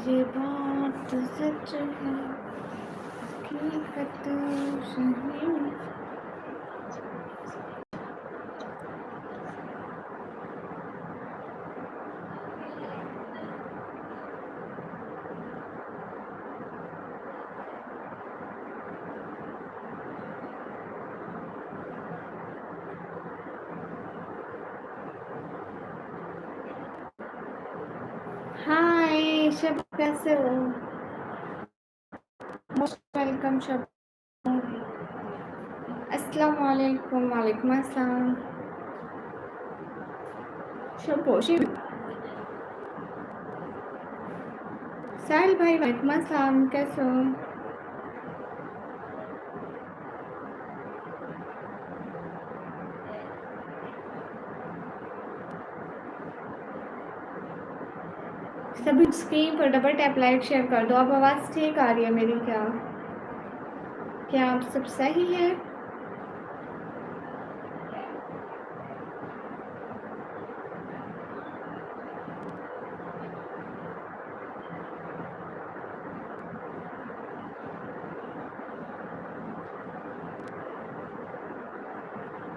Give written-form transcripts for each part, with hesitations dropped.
ये बात सच है, हकीकत सही। हाय शब, कैसे हो? मोस्ट वेलकम शब। अस्सलाम वालेकुम। वालेकुम अस्सलाम शब। साहिल भाई वालेकुम अस्सलाम, कैसे हो? सभी स्क्रीन पर डबल टैप लाइक शेयर कर दो। अब आवाज़ ठीक आ रही है मेरी? क्या आप सब सही है?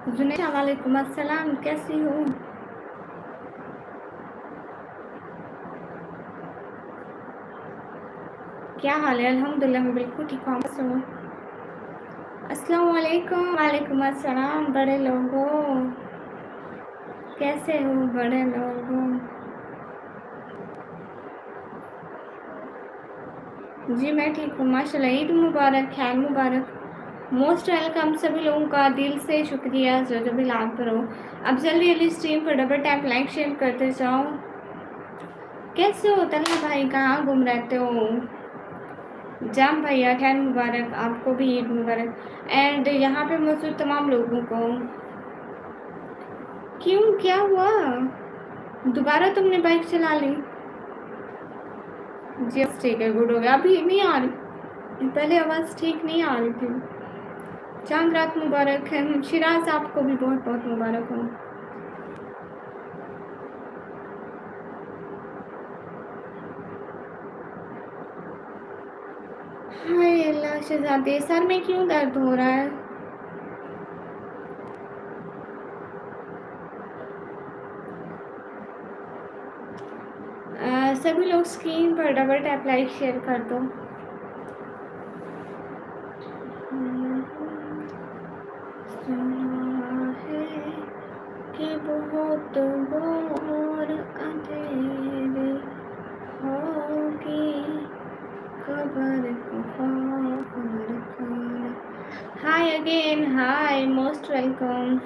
जुनैद वालेकुम अस्सलाम, कैसी हो? क्या हाल है? अल्हम्दुलिल्लाह मैं बिल्कुल ठीक हूँ। कैसे हो? अस्सलाम वालेकुम। वालेकुम अस्सलाम बड़े लोगों, कैसे हो बड़े लोगों? जी मैं ठीक हूँ माशाल्लाह। ईद मुबारक, खैर मुबारक। मोस्ट वेलकम सभी लोगों का, दिल से शुक्रिया जो भी लाभ करो। अब जल्दी जल्दी स्ट्रीम पर डबल टैप लाइक शेयर करते जाओ। कैसे हो तलहा भाई, कहाँ घूम रहते हो? जाम भैया खैर मुबारक, आपको भी ईद मुबारक। एंड यहाँ पे मौजूद तमाम लोगों को। क्यों, क्या हुआ? दोबारा तुमने बाइक चला ली? जी ठीक है, गुड हो गया। अभी नहीं आ रही, पहले आवाज़ ठीक नहीं आ रही थी। चांद रात मुबारक है शिराज, आपको भी बहुत बहुत मुबारक हो। हाय अल्लाह शहजादे, सर में क्यों दर्द हो रहा है? सभी लोग स्क्रीन पर डबल टैप लाइक शेयर कर दो। सुना है कि बहुत घोर अंधेरे होगी खबर खाना। हाय अगेन, हाय मोस्ट वेलकम।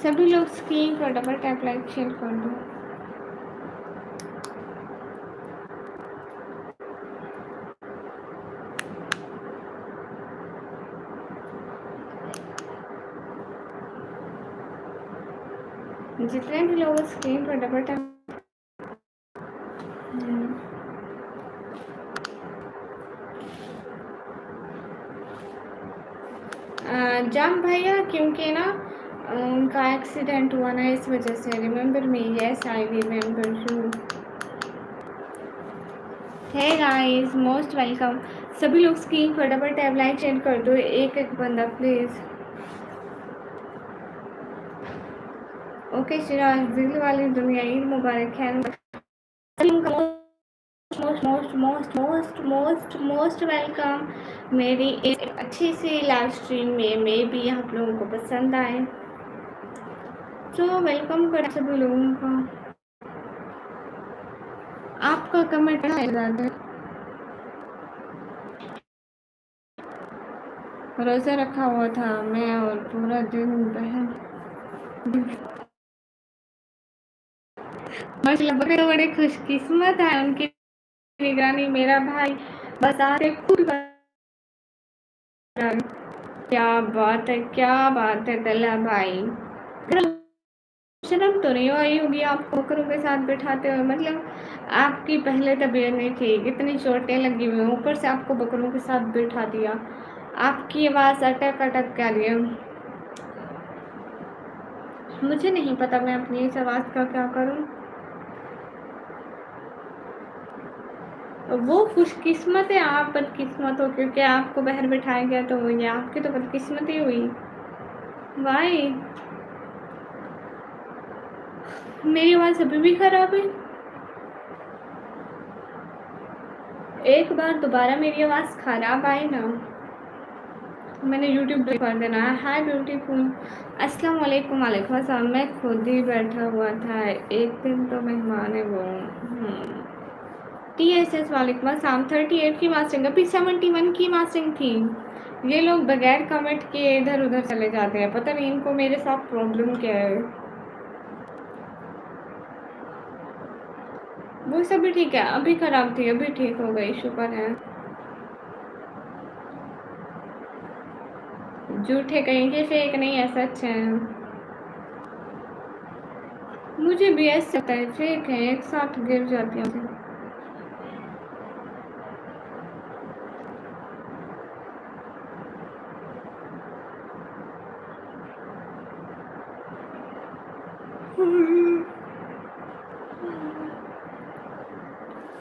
सभी लोग स्क्रीन पर डबल टैप लाइक शेयर कर दो। जितने भी लोग स्क्रीन पर डबल टैप। जाम भैया, क्योंकि ना उनका एक्सीडेंट हुआ ना, इस वजह से। Remember me? Yes I remember you. Hey guys, most welcome. सभी लोग स्क्रीन पर डबल टैप लाइक शेयर कर दो, एक एक बंदा प्लीज़। ओके शिराज, दिल वाली दुनिया, ईद मुबारक। खैर most most most most most most welcome मेरी एक अच्छी सी लाइव स्ट्रीम में। मे भी आप लोगों को पसंद आए तो वेलकम कर सभी लोगों का। आपका कमेंट ज़्यादा। रोज़ा रखा हुआ था मैं, और पूरा दिन बहन मतलब बड़े खुशकिस्मत है, उनकी निगरानी। मेरा भाई बस आके खुद क्या बात है, क्या बात है दल्ला भाई। शर्म तो नहीं आई होगी आपको बकरों के साथ बैठाते हुए? मतलब आपकी पहले तबीयत नहीं ठीक, इतनी चोटें लगी हुई, ऊपर से आपको बकरों के साथ बैठा दिया। आपकी आवाज़ अटक अटक कर रही है। मुझे नहीं पता मैं अपनी इस आवाज़ का क्या करूँ। वो खुशकिस्मत है, आप बदकिस्मत हो क्योंकि आपको बाहर बिठाया गया, तो ये आपकी तो बदकिस्मती हुई। वाई मेरी आवाज़ अभी भी ख़राब है। एक बार दोबारा मेरी आवाज़ ख़राब आए ना, मैंने यूट्यूब पे कर देना है। हाय ब्यूटीफुल, अस्सलाम वालेकुम। वालेकुम अस्सलाम। मैं खुद ही बैठा हुआ था, एक दिन तो मेहमान है वो। TSS वालेकुम अस्सलाम। 38 की मास्टरिंग, अभी 71 की मास्टरिंग थी। ये लोग बगैर कमेंट किए इधर उधर चले जाते हैं, पता नहीं इनको मेरे साथ प्रॉब्लम क्या है। वो सब भी ठीक है, अभी ख़राब थी अभी ठीक हो गई, शुक्र है। झूठे कहेंगे, फेक नहीं है, सच है। मुझे भी ऐसा लगता है फेक है, एक साथ गिर जाती हूँ।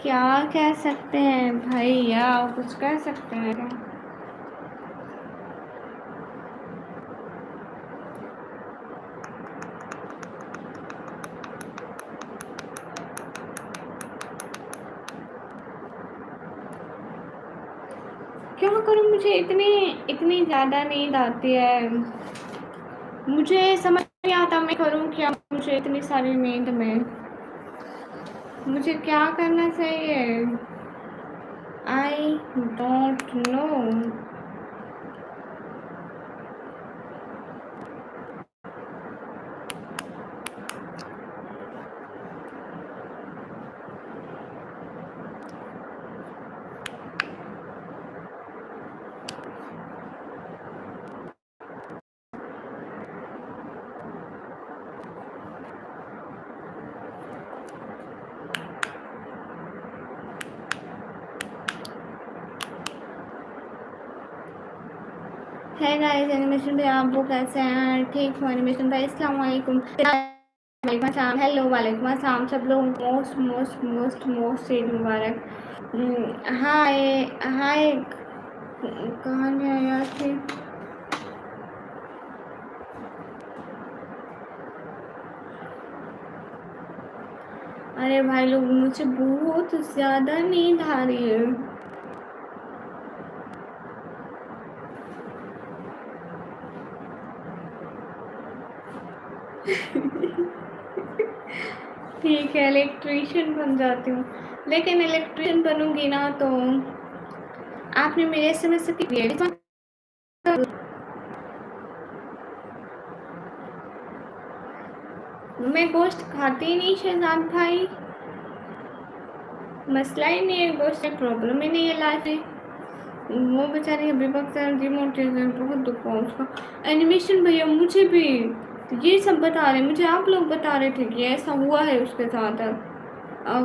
क्या कह सकते हैं भैया, कुछ कह सकते हैं क्या? क्या करूँ, मुझे इतनी इतनी ज़्यादा नींद आती है, मुझे समझ नहीं आता मैं करूँ क्या। मुझे इतनी सारी नींद में मुझे क्या करना चाहिए, आई डोंट नो। है गाइस, एनिमेशन भाई आप वो कैसे हैं? ठीक हूँ एनिमेशन भाई, अस्सलाम वालेकुम। वालेकुम अस्सलाम, हेलो वालेकुम अस्सलाम, सब लोग most most most most Eid मुबारक। हाय हाय, कहाँ गया यार थे? अरे भाई लोग, मुझे बहुत ज़्यादा नींद आ रही है। ठीक है, इलेक्ट्रीशियन बन जाती हूँ, लेकिन इलेक्ट्रीशियन बनूंगी ना तो आपने मेरे SMS से मैं गोश्त खाती ही नहीं शहजाद भाई, मसला ही नहीं है, गोश्त में प्रॉब्लम ही नहीं है लाइफ में। वो बेचारी हबीबा सर डिमोटिवेशन, बहुत दुख हुआ उसका। एनिमेशन भैया मुझे भी ये सब बता रहे, मुझे आप लोग बता रहे थे कि ऐसा हुआ है उसके साथ।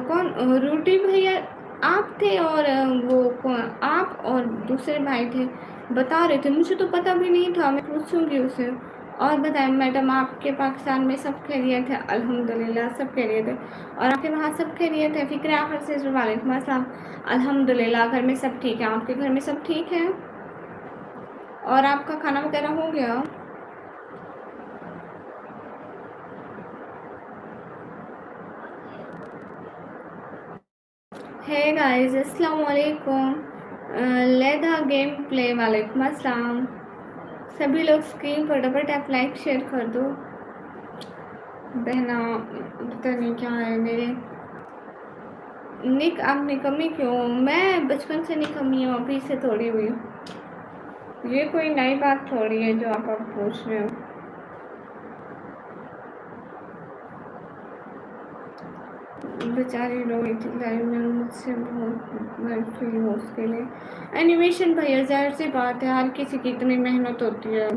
कौन रोटी भैया आप थे, और वो कौन, आप और दूसरे भाई थे, बता रहे थे, मुझे तो पता भी नहीं था, मैं पूछूंगी उसे। और बताएं मैडम, आपके पाकिस्तान में सब खैरियत है? अल्हम्दुलिल्लाह सब खैरियत है। और आपके वहाँ सब खैरियत है? फ़िक्र आखिर से वालेकुम अस्सलाम। अल्हम्दुलिल्लाह घर में सब ठीक है, आपके घर में सब ठीक है? और आपका खाना वगैरह हो गया? है गाइस, अस्सलाम वालेकुम। लेदा गेम प्ले, वालेकुम अस्सलाम। सभी लोग स्क्रीन पर डबल टैप लाइक शेयर कर दो। बहना पता नहीं क्या है मेरे निक, आप निकम्मी क्यों? मैं बचपन से निकम्मी हूँ, अभी से थोड़ी हुई हूँ। ये कोई नई बात थोड़ी है जो आप अब पूछ रहे हो। बेचारी रो रही थी लाइव में, मुझसे बहुत मैं फील हूँ उसके लिए। एनिमेशन भैया जाहिर सी बात है, हर किसी की इतनी मेहनत होती है।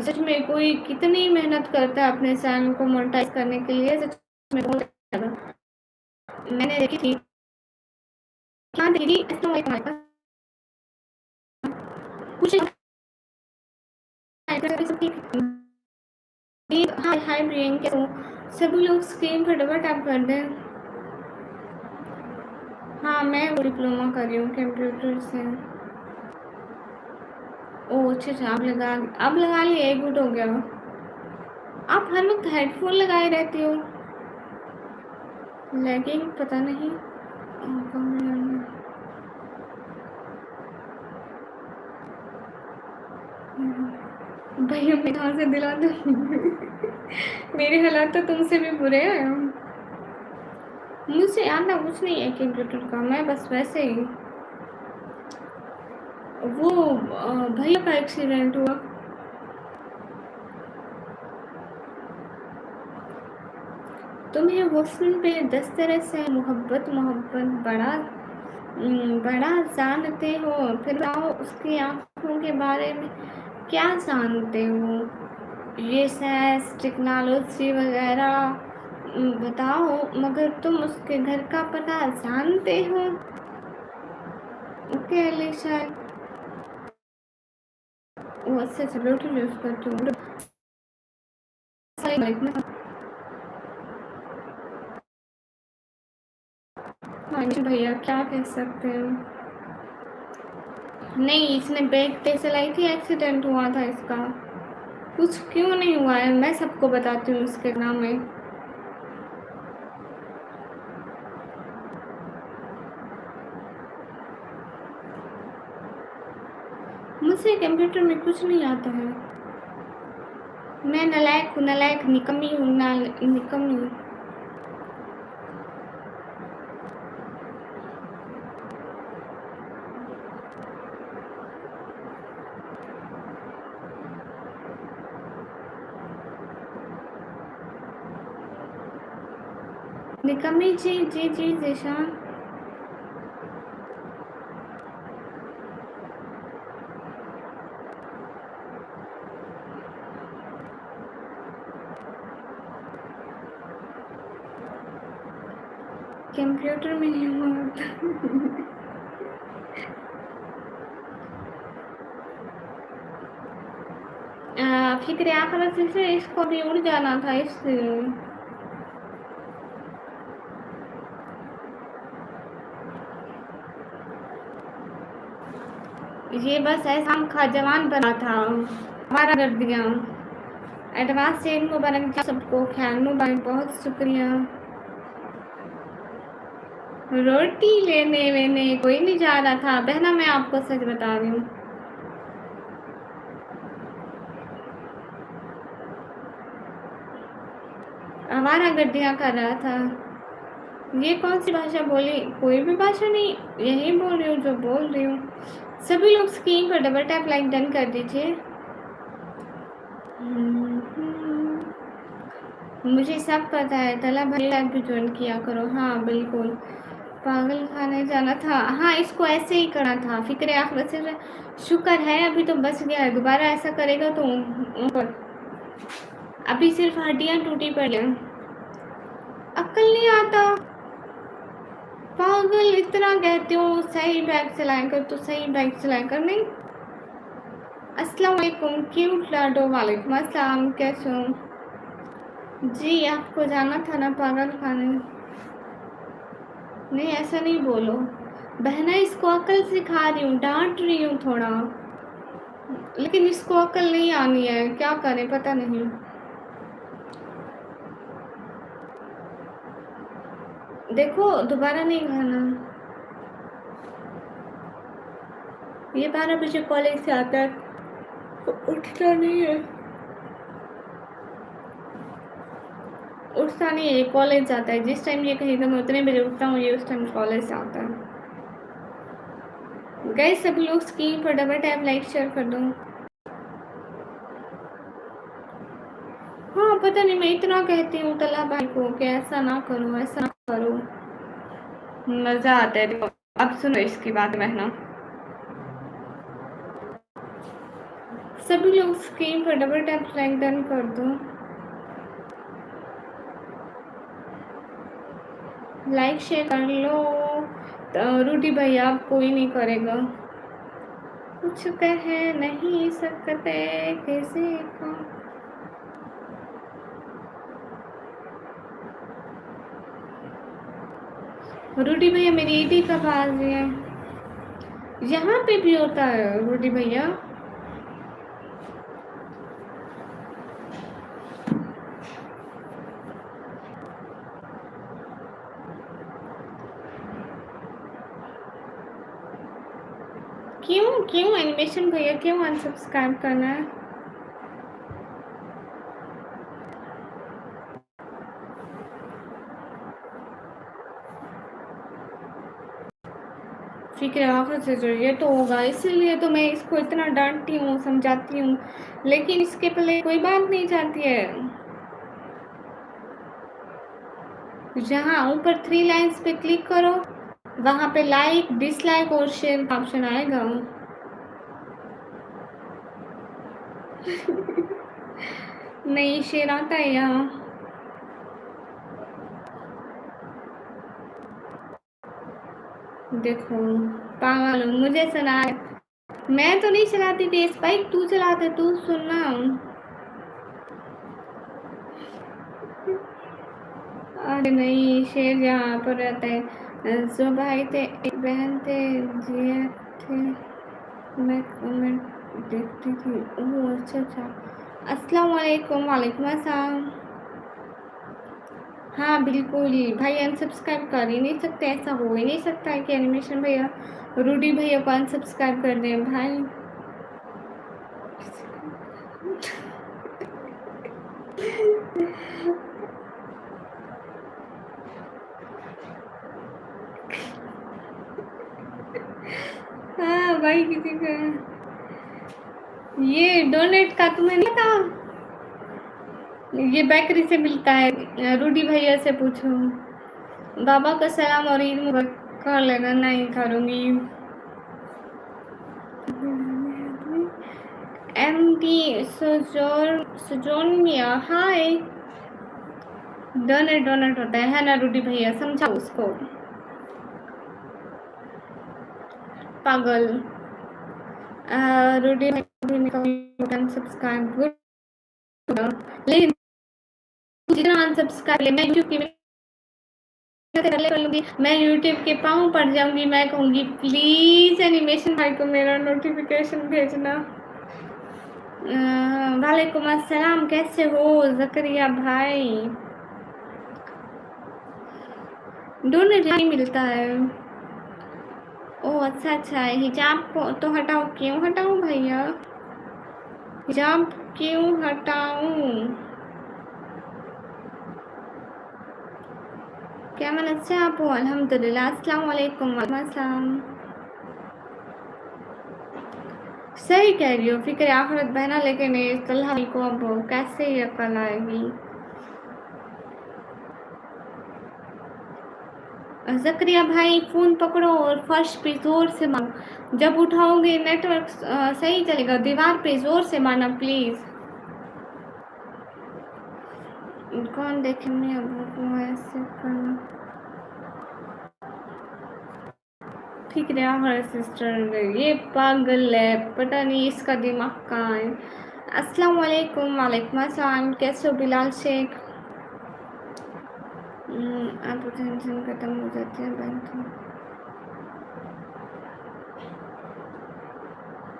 सच में कोई कितनी मेहनत करता है अपने चैनल को मोनेटाइज करने के लिए, सच में बहुत ज़्यादा। मैंने देखी थी, हाँ दीदी अस्सलाम वालेकुम, कुछ सब ठीक हाय हाय प्रियंका, सभी लोग स्क्रीन पर डबल टैप कर दें। हाँ, मैं वो डिप्लोमा कर रही हूँ कंप्यूटर से। ओह अच्छा, अब लगा लिया, गुड हो गया। आप हर वक्त हेडफोन लगाए रहती हो, लैगिंग पता नहीं। भैया मैं कहाँ से दिला दूँ? मेरे हालात तो तुमसे भी बुरे हैं। मुझे आना कुछ नहीं है कंप्यूटर का, मैं बस वैसे ही वो भैया का एक्सीडेंट हुआ। तुम्हें हुस्न पे 10 तरह से मोहब्बत मोहब्बत बड़ा जानते हो, फिर आओ उसकी आंखों के बारे में क्या जानते हो? ये सेंस टेक्नोलॉजी वगैरह बताओ, मगर तुम उसके घर का पता जानते हो? ओके अलीशा, वो अच्छे से ब्लूटूथ यूज़ करती हूँ। हाँ जी भैया, क्या कह सकते हो? नहीं, इसने बैग तेज चलाई थी, एक्सीडेंट हुआ था इसका। कुछ क्यों नहीं हुआ है, मैं सबको बताती हूँ इसके नाम में। मुझे कंप्यूटर में कुछ नहीं आता है, मैं नालायक हूँ, नालायक निकम्मी हूँ, निकम्मी हूँ। निकम्मी जी जी जी जीशान। कंप्यूटर में नहीं हुआ। फिक्र आखिरत से इसको भी उड़ जाना था इसलिए। ये बस ऐसा खा जवान बना था, हमारा कर दिया। एडवांस सेल मुबारक सबको, ख्याल मुबारक, बहुत शुक्रिया। रोटी लेने वेने कोई नहीं जा रहा था बहना, मैं आपको सच बता रही हूँ। आवारा गर्दियाँ कर रहा था। ये कौन सी भाषा बोली? कोई भी भाषा नहीं, यही बोल रही हूँ जो बोल रही हूँ। सभी लोग स्क्रीन पर डबल टैप लाइक डन कर दीजिए। मुझे सब पता है, तला भाई लाइक भी ज्वाइन किया करो। हाँ बिल्कुल, पागल खाने जाना था। हाँ, इसको ऐसे ही करना था, फिक्र आखिरत से। शुक्र है अभी तो बच गया है, दोबारा ऐसा करेगा तो ऊपर। अभी सिर्फ हड्डियाँ टूटी पड़ी हैं, अक्ल नहीं आता। पागल, इतना कहती हूँ सही बाइक चलाया कर, तो सही बाइक चलाया कर। नहीं, अस्सलाम वालेकुम क्यूट लाडो, वालेकुम अस्सलाम, कैसे हो जी? आपको जाना था ना पागल खाने? नहीं ऐसा नहीं बोलो बहना, इसको अकल सिखा रही हूँ, डांट रही हूँ थोड़ा, लेकिन इसको अकल नहीं आनी है, क्या करें पता नहीं। देखो दोबारा नहीं खाना। ये 12 बजे कॉलेज से आता है, उठता नहीं है, उठता नहीं है, कॉलेज जाता है। जिस टाइम ये कहीं तो मैं उतने बजे उठता हूँ, ये उस टाइम कॉलेज से आता है। गाइस सब लोग स्क्रीन पर डबल टैप लाइक शेयर कर दो। हाँ पता नहीं, मैं इतना कहती हूँ तला भाई को कि ऐसा ना करो, ऐसा ना करो, मजा आता है। देखो अब सुनो इसकी बात बहना, सभी लोग स्क्रीन पर डबल टैप लाइक डन कर दो। लाइक शेयर कर लो। रूटी भैया अब कोई नहीं करेगा, कुछ कह नहीं सकते किसी को। रूडी भैया मेरी ईडी कब आ रही है? यहाँ पे भी होता है रूडी भैया? क्यों क्यों एनिमेशन भैया क्यों अनसब्सक्राइब करना है? फिक्र आखिर से ये तो होगा, इसीलिए तो मैं इसको इतना डांटती हूँ, समझाती हूँ, लेकिन इसके पहले कोई बात नहीं चाहती है। जहाँ ऊपर 3 लाइन्स पे क्लिक करो, वहाँ पे लाइक, डिसलाइक और शेयर का ऑप्शन आएगा। नहीं, शेयर आता है यहाँ। देखो पागल हूँ, मुझे सुना है। मैं तो नहीं चलाती थी स्पाइक, तू चलाते, तू सुनना। अरे नहीं, शेर जहाँ पर रहता है। जो भाई थे, एक बहन थे, जिया थे, मैं कमेंट देखती थी। ओह अच्छा अच्छा। अस्सलाम वालेकुम। वालेकुम अस्सलाम। हाँ बिल्कुल भाई, अनसब्सक्राइब कर ही नहीं सकते, ऐसा हो ही नहीं सकता है कि एनिमेशन भैया रूडी भैया को अनसब्सक्राइब कर दें भाई। हाँ भाई, किसी का ये डोनेट का तुम्हें नहीं पता? ये बेकरी से मिलता है, रूडी भैया से पूछो। बाबा का सलाम और ईद मुबारक कर लेना। नहीं करूँगी। एमडी सुजोनिया हाय। डोनेट डोनेट होता है ना रूडी भैया, समझाओ उसको पागल। रूडी भैया सब्सक्राइब गुड, लेकिन जितना अनसब्सक्राइब ले मैं यूट्यूब की कर लूँगी, मैं यूट्यूब के पाँव पड़ जाऊंगी, मैं कहूँगी प्लीज एनिमेशन भाई को मेरा नोटिफिकेशन भेजना। वालेकुम अस्सलाम, कैसे हो जकरिया भाई? डोनेट नहीं मिलता है। ओह अच्छा अच्छा, हिजाब को तो हटाओ। क्यों हटाऊं भैया? हिजाब क्यों हटाऊं? क्या मन से आप हो? अल्हम्दुलिल्लाह। अस्सलाम वालेकुम। वालेकुम अस्सलाम। सही कह रही हो, फिक्र आखिरत बहना, लेकिन इस तल्हा को अब कैसे ये अकल आएगी? जकरिया भाई फोन पकड़ो और फर्श पे जोर से मारो, जब उठाओगे नेटवर्क सही चलेगा। दीवार पे जोर से मारना प्लीज। कौन देखे मैं अब ऐसे करना? ठीक है हमारे सिस्टर, ये पागल है, पता नहीं इसका दिमाग कहाँ है। अस्सलाम वालेकुम। वालेकुम अस्सलाम, कैसे हो बिलाल शेख? अब टेंशन खत्म हो जाती है बैंक।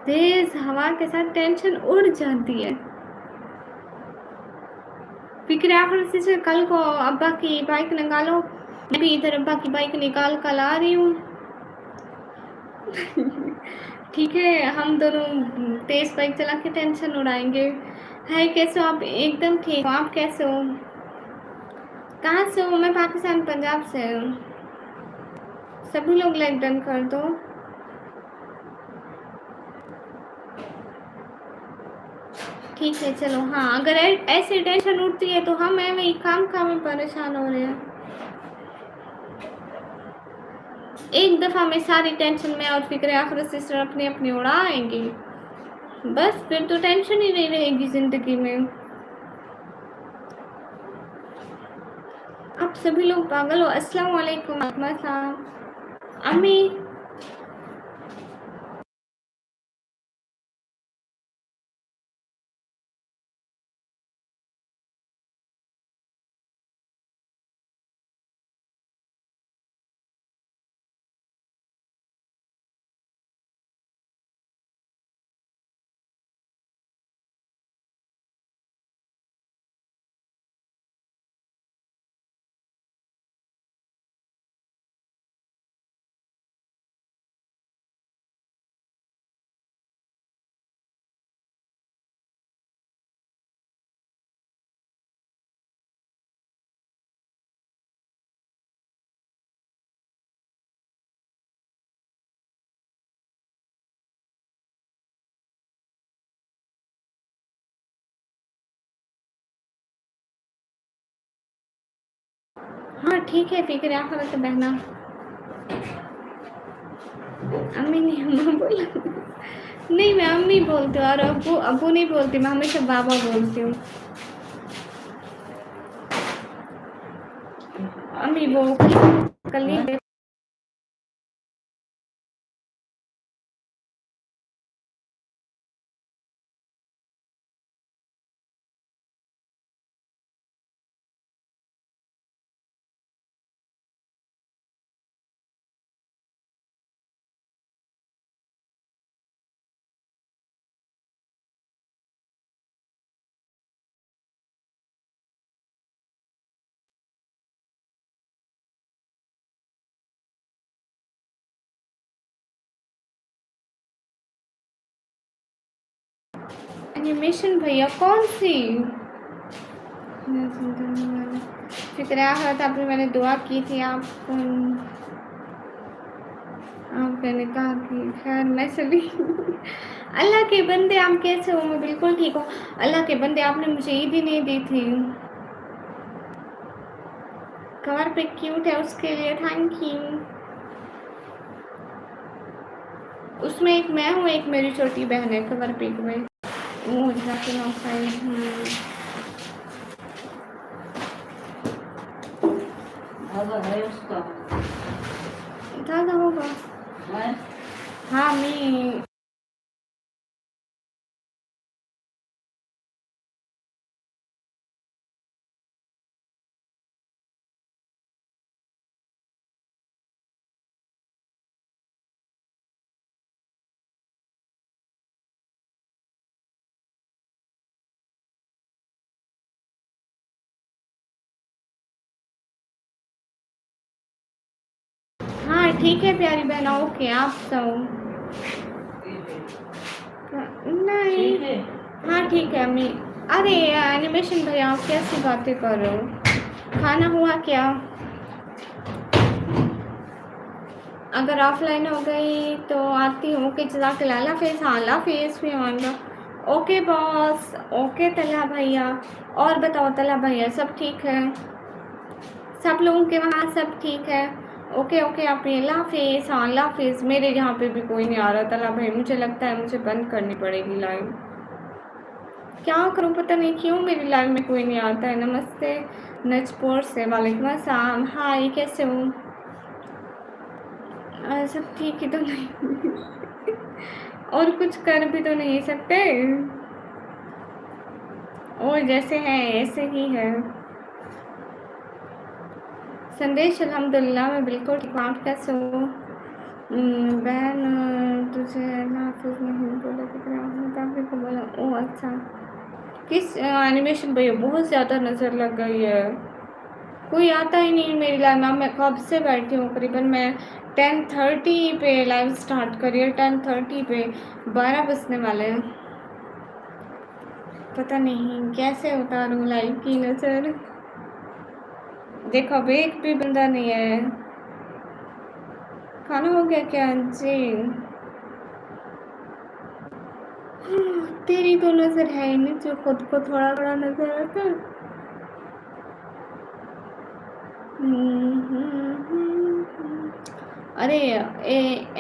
तेज हवा के साथ टेंशन उड़ जाती है। फिक्र आखिर से कल को अब्बा की बाइक निकालो, मैं भी इधर अब्बा की बाइक निकाल कर आ रही हूँ। ठीक है, हम दोनों तेज बाइक चला के टेंशन उड़ाएंगे। है कैसे हो आप? एकदम ठीक हो, आप कैसे हो? कहाँ से हो? मैं पाकिस्तान पंजाब से हूँ। सभी लोग लाइक डन कर दो। ठीक है चलो। हाँ अगर ऐसे टेंशन उठती है तो हम ऐਵੇਂ ही काम में परेशान हो रहे हैं। एक दफ़ा में सारी टेंशन में और फिक्र आखिर सिस्टर अपने अपने उड़ाएंगे, बस फिर तो टेंशन ही नहीं रहेगी ज़िंदगी में। आप सभी लोग पागल हो। अस्सलाम वालेकुम। अम्मी हाँ ठीक है, फिक्र आखिरत बहना। अम्मी नहीं, अम्मा बोला। नहीं, मैं अम्मी बोलती हूँ और अब्बू अब्बू नहीं बोलती, मैं हमेशा बाबा बोलती हूँ। अम्मी वो कल नहीं एनिमेशन भैया कौन सी? फिक्र आखिरत आपने, मैंने दुआ की थी आपको, आपने कहा कि खैर मैं चली। अल्लाह के बंदे, आप कैसे हो? मैं बिल्कुल ठीक हूँ। अल्लाह के बंदे, आपने मुझे ईद ही नहीं दी थी। कवर पे क्यूट है, उसके लिए थैंक यू। उसमें एक मैं हूँ, एक मेरी छोटी बहन है कवर पिक में। वो जाके है उसका ज़्यादा होगा। हाँ मैं हाँ ठीक है प्यारी बहना, ओके आप सब नहीं। हाँ ठीक है अम्मी। अरे एनिमेशन भैया, आप कैसी बातें कर रहे हो? खाना हुआ क्या? अगर ऑफलाइन हो गई तो आती हूँ। ओके जज़ाकल्लाह, अल्लाह हाफ़िज़। हाँ अल्लाह हाफ़िज़ भी हमारा। ओके बॉस, ओके तला भैया। और बताओ तला भैया, सब ठीक है? सब लोगों के वहाँ सब ठीक है? ओके ओके आप, अल्लाह हाफ़िज़। हाँ अल्लाह हाफ़िज़। मेरे यहाँ पे भी कोई नहीं आ रहा तला भाई, मुझे लगता है मुझे बंद करनी पड़ेगी लाइव। क्या करूँ पता नहीं क्यों मेरी लाइव में कोई नहीं आता है। नमस्ते नजपुर से, वालेकुम अस्सलाम। हाय कैसे हो? सब ठीक ही तो नहीं? और कुछ कर भी तो नहीं सकते, और जैसे हैं ऐसे ही है। संदेश अल्हम्दुलिल्लाह मैं बिल्कुल ठीक हूँ, आप कैसे हो? बहन तुझे अल्लाह हाफिज़ नहीं बोला तो को बोला। ओ अच्छा, किस एनिमेशन भैया? बहुत ज़्यादा नज़र लग गई है, कोई आता ही नहीं मेरी लाइव में। मैं कब से बैठी हूँ, करीबन मैं 10:30 पे लाइव स्टार्ट करी है, 10:30 पे 12 बजने वाले हैं। पता नहीं कैसे उतारूँ लाइव की नज़र। देखो अब एक भी बंदा नहीं है। खाना हो गया क्या? जी तेरी तो नज़र है ही नहीं, जो खुद को थोड़ा थोड़ा नज़र आता है। अरे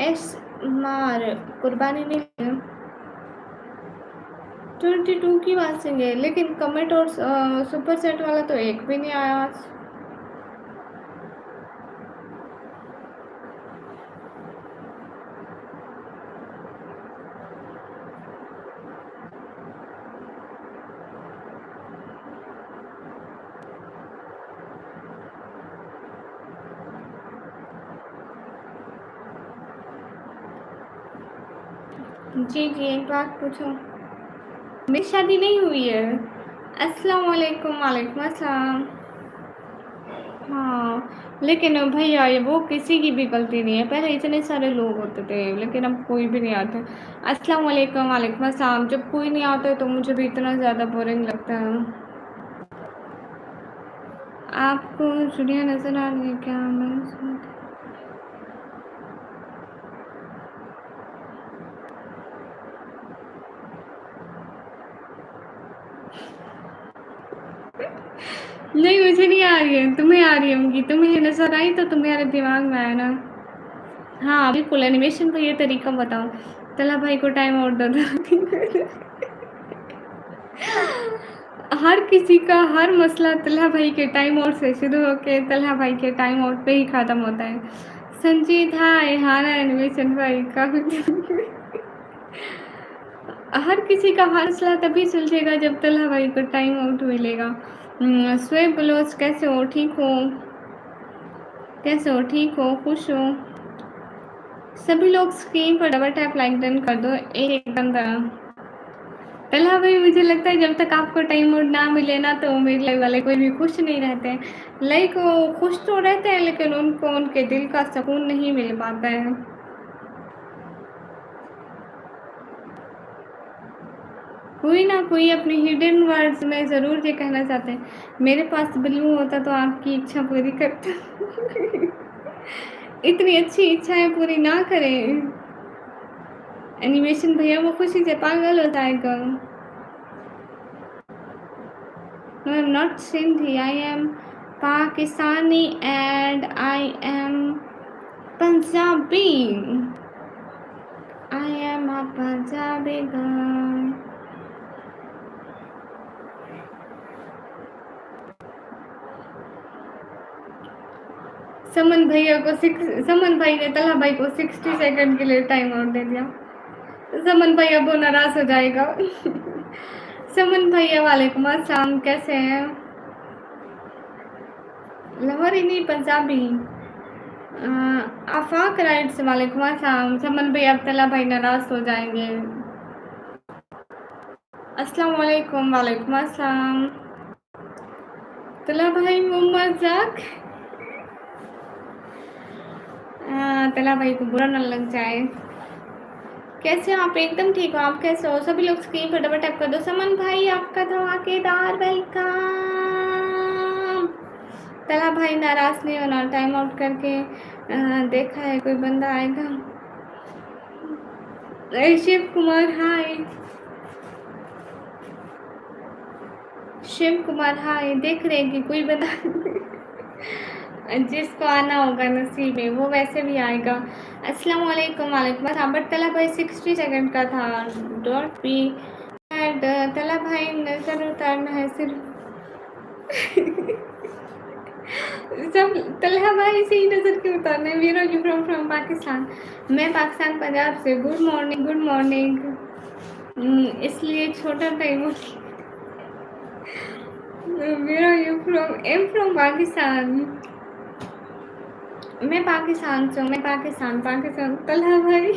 एस मार कुर्बानी नहीं है। 22 की बात से गए, लेकिन कमेंट और सुपर सेट वाला तो एक भी नहीं आया आज। जी जी एक बात पूछो, मेरी शादी नहीं हुई है। अस्सलाम वालेकुम। वालेकुम अस्सलाम। हाँ लेकिन भैया ये वो किसी की भी गलती नहीं है, पहले इतने सारे लोग होते थे लेकिन अब कोई भी नहीं आता। अस्सलाम वालेकुम। वालेकुम अस्सलाम। जब कोई नहीं आता है तो मुझे भी इतना ज़्यादा बोरिंग लगता है। आपको चुड़िया नज़र आ रही है क्या? मैं नहीं, मुझे नहीं आ रही है, तुम्हें आ रही होंगी। तुम्हें नज़र आई तो तुम्हारे दिमाग में आया ना। हाँ, बिल्कुल एनिमेशन का ये तरीका बताओ। तला भाई को टाइम आउट दे दो। हर किसी का हर मसला तल्हा भाई के टाइम आउट से शुरू होके तल्हा भाई के टाइम आउट पे ही ख़त्म होता है। संजीत हाय, हाना एनिमेशन भाई काफ़ी। हर किसी का हर मसला तभी सुलझेगा जब तल्हा भाई को टाइम आउट मिलेगा। स्वेब बलोच, कैसे हो? ठीक हो? कैसे हो? ठीक हो? खुश हो? सभी लोग स्क्रीन पर डबल टैप लाइक डन कर दो एक बंदा। तल्हा भाई, मुझे लगता है जब तक आपको टाइम आउट ना मिले ना तो मेरे लाइफ वाले कोई भी खुश नहीं रहते हैं। लाइक वो खुश तो रहते हैं लेकिन उनको उनके दिल का सुकून नहीं मिल पाता है। कोई ना कोई अपनी हिडन वर्ड्स में ज़रूर ये कहना चाहते हैं, मेरे पास बिल्लू होता तो आपकी इच्छा पूरी करता। इतनी अच्छी इच्छाएं पूरी ना करें। एनिमेशन भैया वो खुशी से पागल हो जाएगा। No, I'm not Sindhi. I am Pakistani and I am Punjabi. I am a Punjabi girl. समन भाई ने तला भाई को 60 सेकंड के लिए टाइम आउट दे दिया। समन भाई अब वो नाराज हो जाएगा। समन भैया वालेकुम अस्सलाम, कैसे हैं? लाहौरी नहीं, पंजाबी। आफाक राइट्स, वालेकुम अस्सलाम। समन भाई अब तला भाई नाराज हो जाएंगे। अस्सलाम वालेकुम, वालेकुम अस्सलाम। तला भाई वो मजाक। तला भाई को बुरा न लग जाए। कैसे हो आप? एकदम ठीक हो। आप कैसे हो? सभी लोग स्क्रीन पर डबल टैप कर दो। समन भाई आपका धमाकेदार वेलकम। तला भाई नाराज नहीं होना, टाइम आउट करके देखा है कोई बंदा आएगा। शिव कुमार हाय। शिव कुमार हाय, देख रहे हैं कि कोई बंदा जिसको आना होगा नसीब में वो वैसे भी आएगा। अस्सलाम वालेकुम, वालेकुम अस्सलाम। बट तला भाई 60 सेकंड का था। Don't be ad. तला भाई नजर उतारना है सिर्फ। सब तलहा भाई से ही नजर क्यों उतारना है? वीरो यू फ्रॉम पाकिस्तान। मैं पाकिस्तान पंजाब से। Good morning, good morning. इसलिए छोटा टाइम। वीरो यू फ्रॉम पाकिस्तान। मैं पाकिस्तान से हूँ। मैं पाकिस्तान। तलहा भाई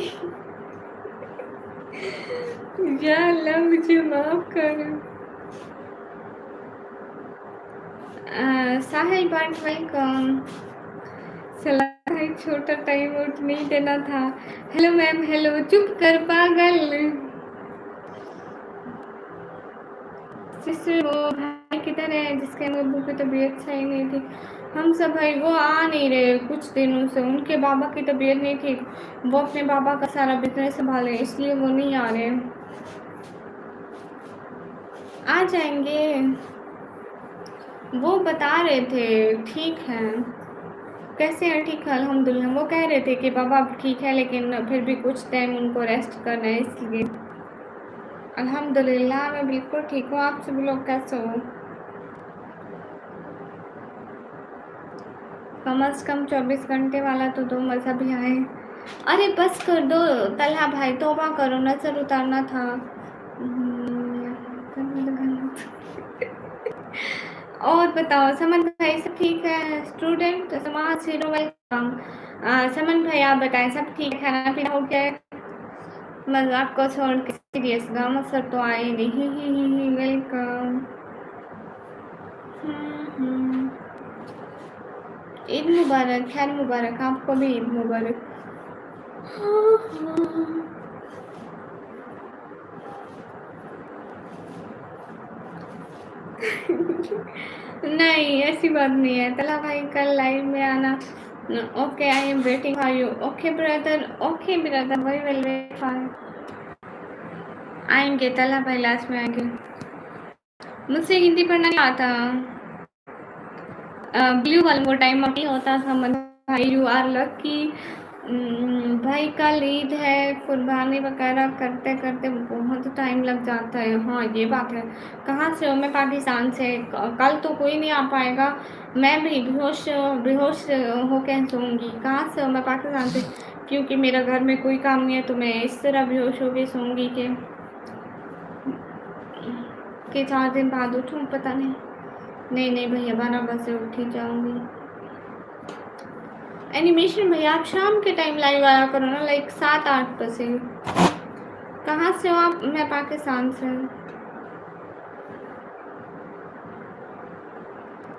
या अल्लाह मुझे माफ कर। साहिल भट्ट वेलकम। सलाह भाई छोटा टाइम आउट नहीं देना था। Hello ma'am, hello. चुप कर पागल। सिस्टर वो भाई किधर है जिसके अब्बू की तबीयत सही नहीं थी? हम सब भाई वो आ नहीं रहे कुछ दिनों से। उनके बाबा की तबीयत नहीं ठीक। वो अपने बाबा का सारा बिजनेस संभाले, इसलिए वो नहीं आ रहे। आ जाएंगे, वो बता रहे थे। ठीक है, कैसे हैं? ठीक है अल्हम्दुलिल्लाह। वो कह रहे थे कि बाबा अब ठीक है लेकिन फिर भी कुछ टाइम उनको रेस्ट करना है, इसलिए। अल्हम्दुलिल्लाह मैं बिल्कुल ठीक हूँ। आप सभी लोग कैसे हो? कम से कम 24 घंटे वाला तो दो, मज़ा भी आए। अरे बस कर दो तलहा भाई, तौबा करो, नजर उतारना था। और बताओ समन भाई, सब ठीक है? स्टूडेंट समाज हीरो वेलकम। समन भाई आप बताएं, सब ठीक है? खाना पीना हो गया है? मजाक को छोड़ के सीरियस, गाँव सर तो आए नहीं। वेलकम। ईद मुबारक, खैर मुबारक, आपको भी ईद मुबारक। नहीं ऐसी बात नहीं है। तला भाई कल लाइव में आना। Okay, I am waiting for you. Okay brother, okay brother, वही विल वेट फॉर। आएंगे तला भाई, लास्ट में आएंगे। मुझसे हिंदी पढ़ना नहीं आता। ब्लू वाला वो टाइम अभी होता था मन भाई यू आर लकी। भाई कल ईद है, कुर्बानी वगैरह करते करते बहुत टाइम लग जाता है। हाँ ये बात है। कहाँ से हो? मैं पाकिस्तान से। कल तो कोई नहीं आ पाएगा, मैं भी बेहोश बेहोश होकर सोऊंगी। कहाँ से हो? मैं पाकिस्तान से, क्योंकि मेरा घर में कोई काम नहीं है तो मैं इस तरह बेहोश होकर सोऊंगी कि 4 दिन बाद उठूँ, पता नहीं। नहीं नहीं भैया 12 बजे उठ ही जाऊंगी। एनिमेशन भैया आप शाम के टाइम लाइव आया करो ना, लाइक 7-8 बजे। कहाँ से हो आप? मैं पाकिस्तान से।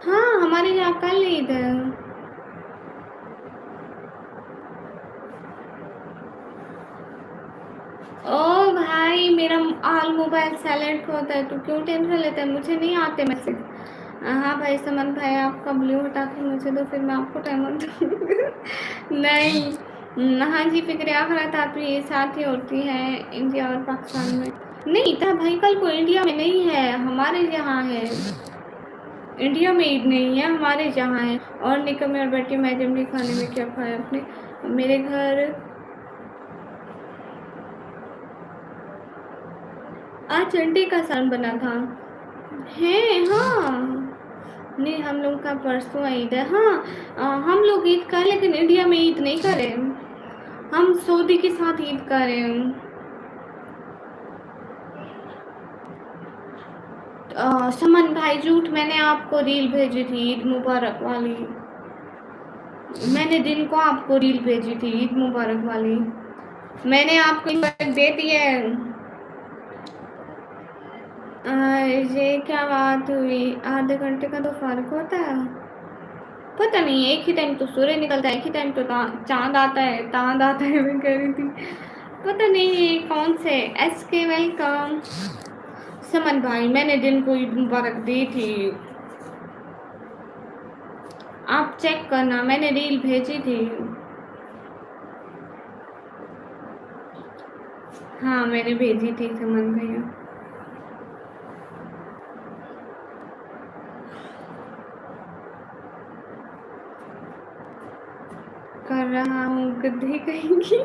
हाँ हमारे यहाँ कल ईद है। ओ भाई मेरा ऑल मोबाइल साइलेंट होता है, तो क्यों टेंशन लेता है? मुझे नहीं आते मैसेज। हाँ भाई समन भाई आपका ब्लू हटा के मुझे दो, फिर मैं आपको टाइम दूँगी। नहीं हाँ जी, फिक्र आखिरत आपकी साथ ही होती है इंडिया और पाकिस्तान में। नहीं था भाई, कल को इंडिया में नहीं है, हमारे यहाँ है। इंडिया में ईद नहीं है, हमारे यहाँ है। और निकम और बेटी मैडम ने खाने में क्या खाया अपने? मेरे घर आज चंडी का सालन बना था। है हाँ। नहीं हम लोग का परसों ईद है। हाँ हम लोग ईद कर, लेकिन इंडिया में ईद नहीं करे। हम सऊदी के साथ ईद करें। समन भाई झूठ, मैंने आपको रील भेजी थी ईद मुबारक वाली। मैंने दिन को आपको रील भेजी थी ईद मुबारक वाली। मैंने आपको इनवाइट दे दी है। ये क्या बात हुई? आधे घंटे का तो फर्क होता है। पता नहीं, एक ही टाइम तो सूर्य निकलता है, एक ही टाइम तो चांद आता है, तांद आता है, मैं कह रही थी। पता नहीं कौन से। एस के वेलकम। समन भाई मैंने दिन को ईद मुबारक दी थी, आप चेक करना, मैंने रील भेजी थी। हाँ मैंने भेजी थी समन भैया। कर रहा हूँ गद्दी कहेंगी।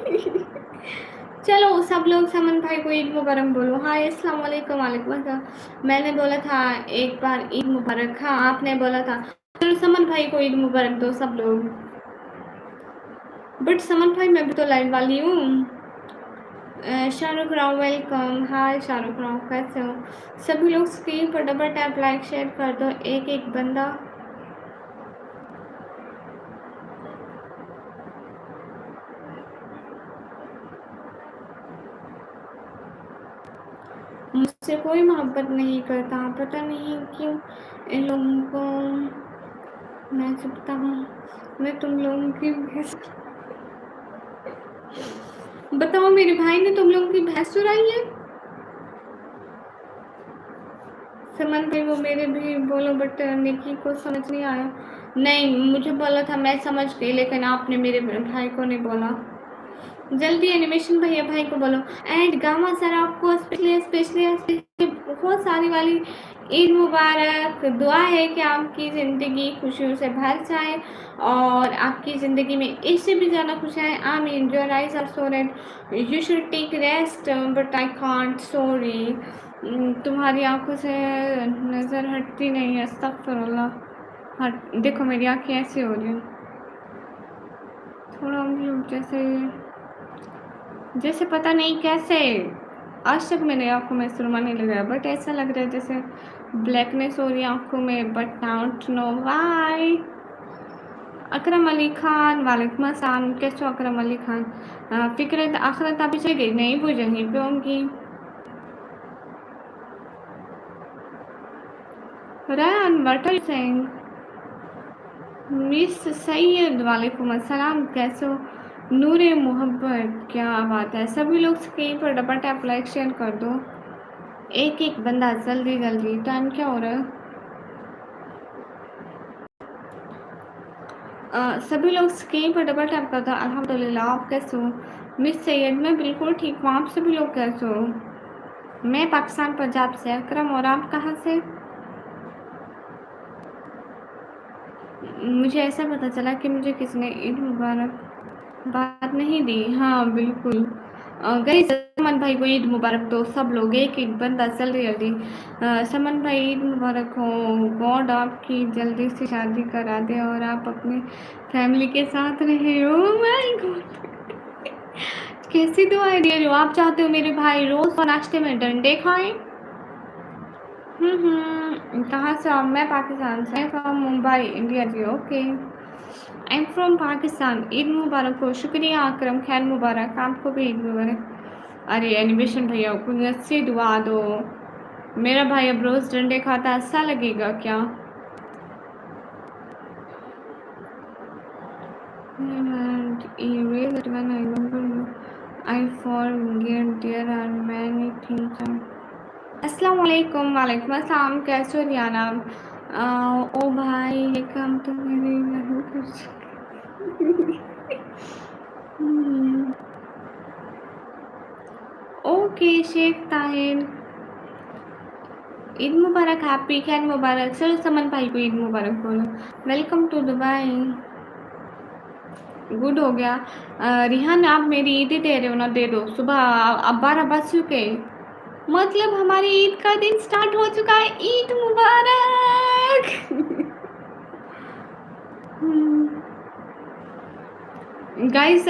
चलो सब लोग समन भाई को ईद मुबारक बोलो। हाय अस्सलाम वालेकुम। वालेकुम अस्सलाम। मैंने बोला था एक बार ईद मुबारक। हाँ आपने बोला था। चलो समन भाई को ईद मुबारक दो सब लोग। बट समन भाई मैं भी तो लाइव वाली हूँ। शाहरुख राव वेलकम। हाय शाहरुख राव कैसे हो? सभी लोग स्क्रीन पर डबल टैप लाइक शेयर कर दो, एक एक बंदा। मुझसे कोई मोहब्बत नहीं करता, पता नहीं क्यों इन लोगों को मैं चुपता हूँ। मैं तुम लोगों की भैंस, बताओ मेरे भाई ने तुम लोगों की भैंस चुराई है? समन भाई वो मेरे भी बोलो, बट निकी को समझ नहीं आया। नहीं मुझे बोला था, मैं समझ गई, लेकिन आपने मेरे भाई को नहीं बोला। जल्दी एनिमेशन भैया भाई को बोलो। एंड गामा सर आपको स्पेशली स्पेशली बहुत सारी वाली ईद मुबारक। दुआ है कि आपकी ज़िंदगी खुशियों से भर जाए और आपकी ज़िंदगी में इससे भी ज़्यादा खुश है। आमीन। Your eyes are so red, you should take rest but I can't, sorry. तुम्हारी आंखों से नज़र हटती नहीं है, अस्तगफुरुल्लाह। हट देखो मेरी आँखें ऐसी हो रही हैं, थोड़ा मतलब जैसे जैसे पता नहीं कैसे। आज तक मैंने आंखों में सुरमा नहीं लगाया, बट ऐसा लग रहा है जैसे ब्लैकनेस हो रही है आंखों में, बट डोंट नो व्हाई। अकरम अली खान वालेकुम अस्सलाम। कैसे हो अकरम अली खान? फिक्र आखिरत अभी से गई नहीं, वो यहीं पे होंगी। रैन what are you saying? Miss Syed वालेकुम अस्सलाम। कैसे हो? नूरे मोहब्बत क्या बात है। सभी लोग स्क्रीन पर डबल टैप लाइक शेयर कर दो, एक एक बंदा जल्दी जल्दी। टाइम क्या हो रहा है? सभी लोग स्क्रीन पर डबल टैप कर दो। अल्हम्दुलिल्लाह। आप कैसे हो? मिस सैयद मैं बिल्कुल ठीक हूँ, आप सभी लोग कैसे हो? मैं पाकिस्तान पंजाब से। अकरम और आप कहाँ से? मुझे ऐसा पता चला कि मुझे किसने ईद मुबारक बात नहीं दी। हाँ, बिल्कुल। गई समन भाई को ईद मुबारक दो सब लोग, एक-एक बंदा जल्दी जल्दी। समन भाई ईद मुबारक हो, गॉड आपकी जल्दी से शादी करा दे और आप अपने फैमिली के साथ रहे। Oh my God! कैसी दुआएँ दे रहे हो? आप चाहते हो मेरे भाई रोज़ नाश्ते में डंडे खाएँ? कहाँ से हो? मैं पाकिस्तान से। I am from Mumbai, India ji. Okay. I am from Pakistan. Eid मुबारक हो। शुक्रिया अकरम, खैर मुबारक, आपको भी ईद मुबारक। अरे एनिमेशन भैया कोई अच्छी दुआ दो। मेरा भाई अब रोज़ डंडे खाता, अच्छा लगेगा क्या? And erase it when I remember you. I forget there are many things. अस्सलाम वालेकुम। वालेकुम अस्सलाम। कैसे हो रियाना? ओ भाई ये काम तो मेरे नहीं कर सकते। ओके शेख ताहिर, ईद मुबारक, हैप्पी खैर मुबारक। चलो समन भाई को ईद मुबारक बोलो। Welcome to Dubai. गुड हो गया। रिहान आप मेरी ईद ही दे रहे हो ना, दे दो। सुबह अब 12 बज चुके, मतलब हमारी ईद का दिन स्टार्ट हो चुका है। ईद मुबारक। गाइस,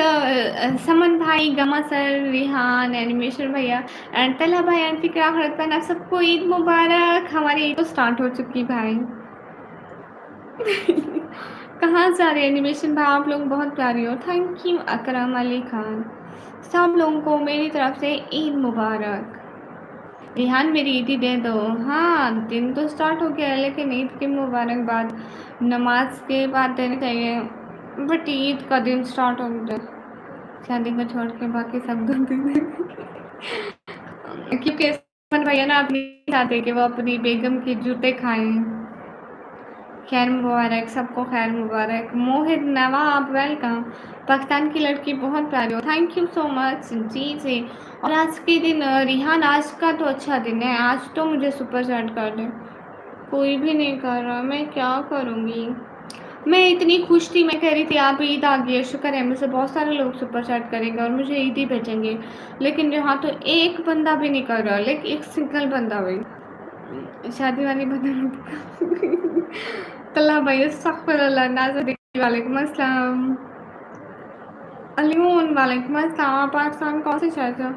समन भाई, गमा सर, रिहान, एनिमेशन भैया एंड तला भाई एंड फिक्रा हड़पन, आप सबको ईद मुबारक। हमारी ईद तो स्टार्ट हो चुकी भाई। कहाँ से आ रहे एनिमेशन भाई? आप लोग बहुत प्यारे हो। थैंक यू अकरम अली खान। सब लोगों को मेरी तरफ से ईद मुबारक। रिहान मेरी ईद ही दे दो। हाँ, दिन तो स्टार्ट हो गया है लेकिन ईद की मुबारकबाद नमाज के बाद देनी चाहिए। बट ईद का दिन स्टार्ट हो गया, शादी को छोड़ के बाकी सब दिन क्योंकि समन भैया ना अपनी चाहते कि वो अपनी बेगम के जूते खाएं। खैर मुबारक, सबको खैर मुबारक। मोहित नवाब वेलकम। पाकिस्तान की लड़की बहुत प्यारी हो। Thank you so much. जी जी। और आज के दिन रिहान, आज का तो अच्छा दिन है, आज तो मुझे सुपर चैट कर दे। कोई भी नहीं कर रहा, मैं क्या करूँगी? मैं इतनी खुश थी, मैं कह रही थी आप ईद आ गई है, शुक्र है मुझसे बहुत सारे लोग सुपर चैट करेंगे और मुझे ईद ही भेजेंगे, लेकिन यहाँ तो एक बंदा भी नहीं कर रहा, लेकिन एक सिंगल बंदा भी। शादी वाली बदल तल्ला भाई अस्तगफिरुल्लाह। नाज़र वालेकुम अस्सलाम। अलीमोन वालेकुम अस्सलाम। आप पाकिस्तान कौन से शहर से हो?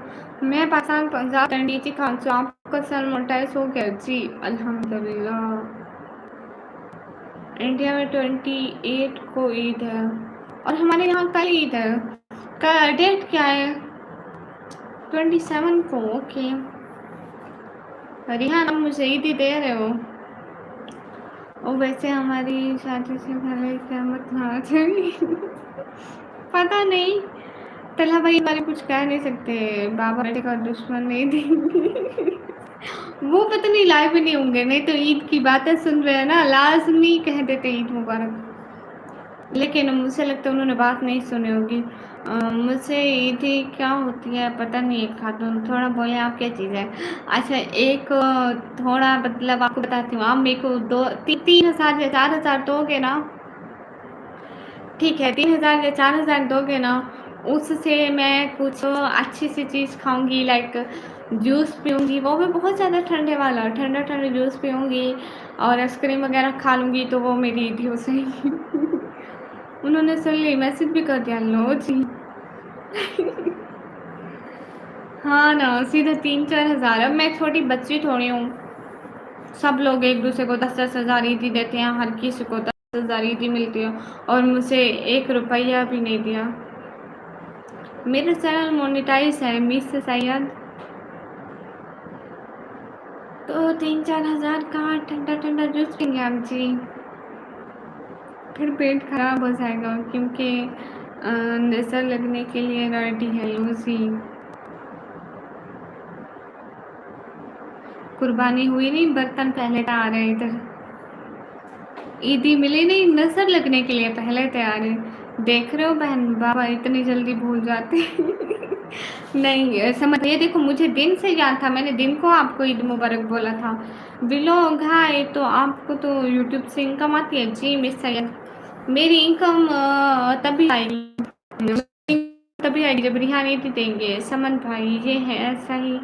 मैं पाकिस्तान पंजाब रणजीत खान से। आपका सन मोनेटाइज हो गया? जी अल्हम्दुलिल्लाह। इंडिया में 28 को ईद है और हमारे यहाँ कल ईद है। का डेट क्या है? 27 को। ओके। रिहान आप मुझे ईद ही दे रहे हो? और वैसे हमारी शादी से पहले क्या मत होना चाहिए? पता नहीं, तला भाई हमारे कुछ कह नहीं सकते, बाबा बेटे का दुश्मन नहीं देंगे। वो पता नहीं लाइव भी नहीं होंगे, नहीं तो ईद की बातें सुन रहे हैं ना, लाजमी कह देते ईद मुबारक। लेकिन मुझे लगता है उन्होंने बात नहीं सुनी होगी। मुझसे ईद ही क्या होती है पता नहीं। खातून थोड़ा बोले आप क्या चीज़ है? अच्छा एक थोड़ा मतलब आपको बताती हूँ। आप मेरे को 3,000 या 4,000 दोगे ना? ठीक है, 3,000 या 4,000 दोगे ना, उससे मैं कुछ अच्छी सी चीज़ खाऊंगी, लाइक जूस पीऊँगी, वो भी बहुत ज़्यादा ठंडे वाला, ठंडा ठंडा जूस पीऊँगी और आइसक्रीम वगैरह खा लूँगी, तो वो मेरी ईद हो जाएगी। उन्होंने सुन ली, मैसेज भी कर दिया। लो जी। हाँ ना, सीधा 3-4 हज़ार। अब मैं छोटी बच्ची थोड़ी हूँ, सब लोग एक दूसरे को 10-10 हज़ार ईदी देते हैं, हर किसी को 10,000 ईदी मिलती है और मुझे 1 रुपया भी नहीं दिया। मेरा चैनल मोनेटाइज है मिस सैयद, तो 3-4 हज़ार का ठंडा ठंडा जूस पीएंगे आप जी, फिर पेट खराब हो जाएगा क्योंकि नजर लगने के लिए रेडी है लूसी। कुर्बानी हुई नहीं, बर्तन पहले आ रहे इधर, ईदी मिली नहीं, नजर लगने के लिए पहले तैयार है। देख रहे हो बहन, बाबा इतनी जल्दी भूल जाते नहीं समझ ये देखो, मुझे दिन से याद था, मैंने दिन को आपको ईद मुबारक बोला था। व्लॉग हाय, तो आपको तो यूट्यूब से इनकम आती है? जी मिस सैयद, मेरी इनकम तभी आएगी जब रिहान ईदी देंगे। समन भाई ये है ऐसा ही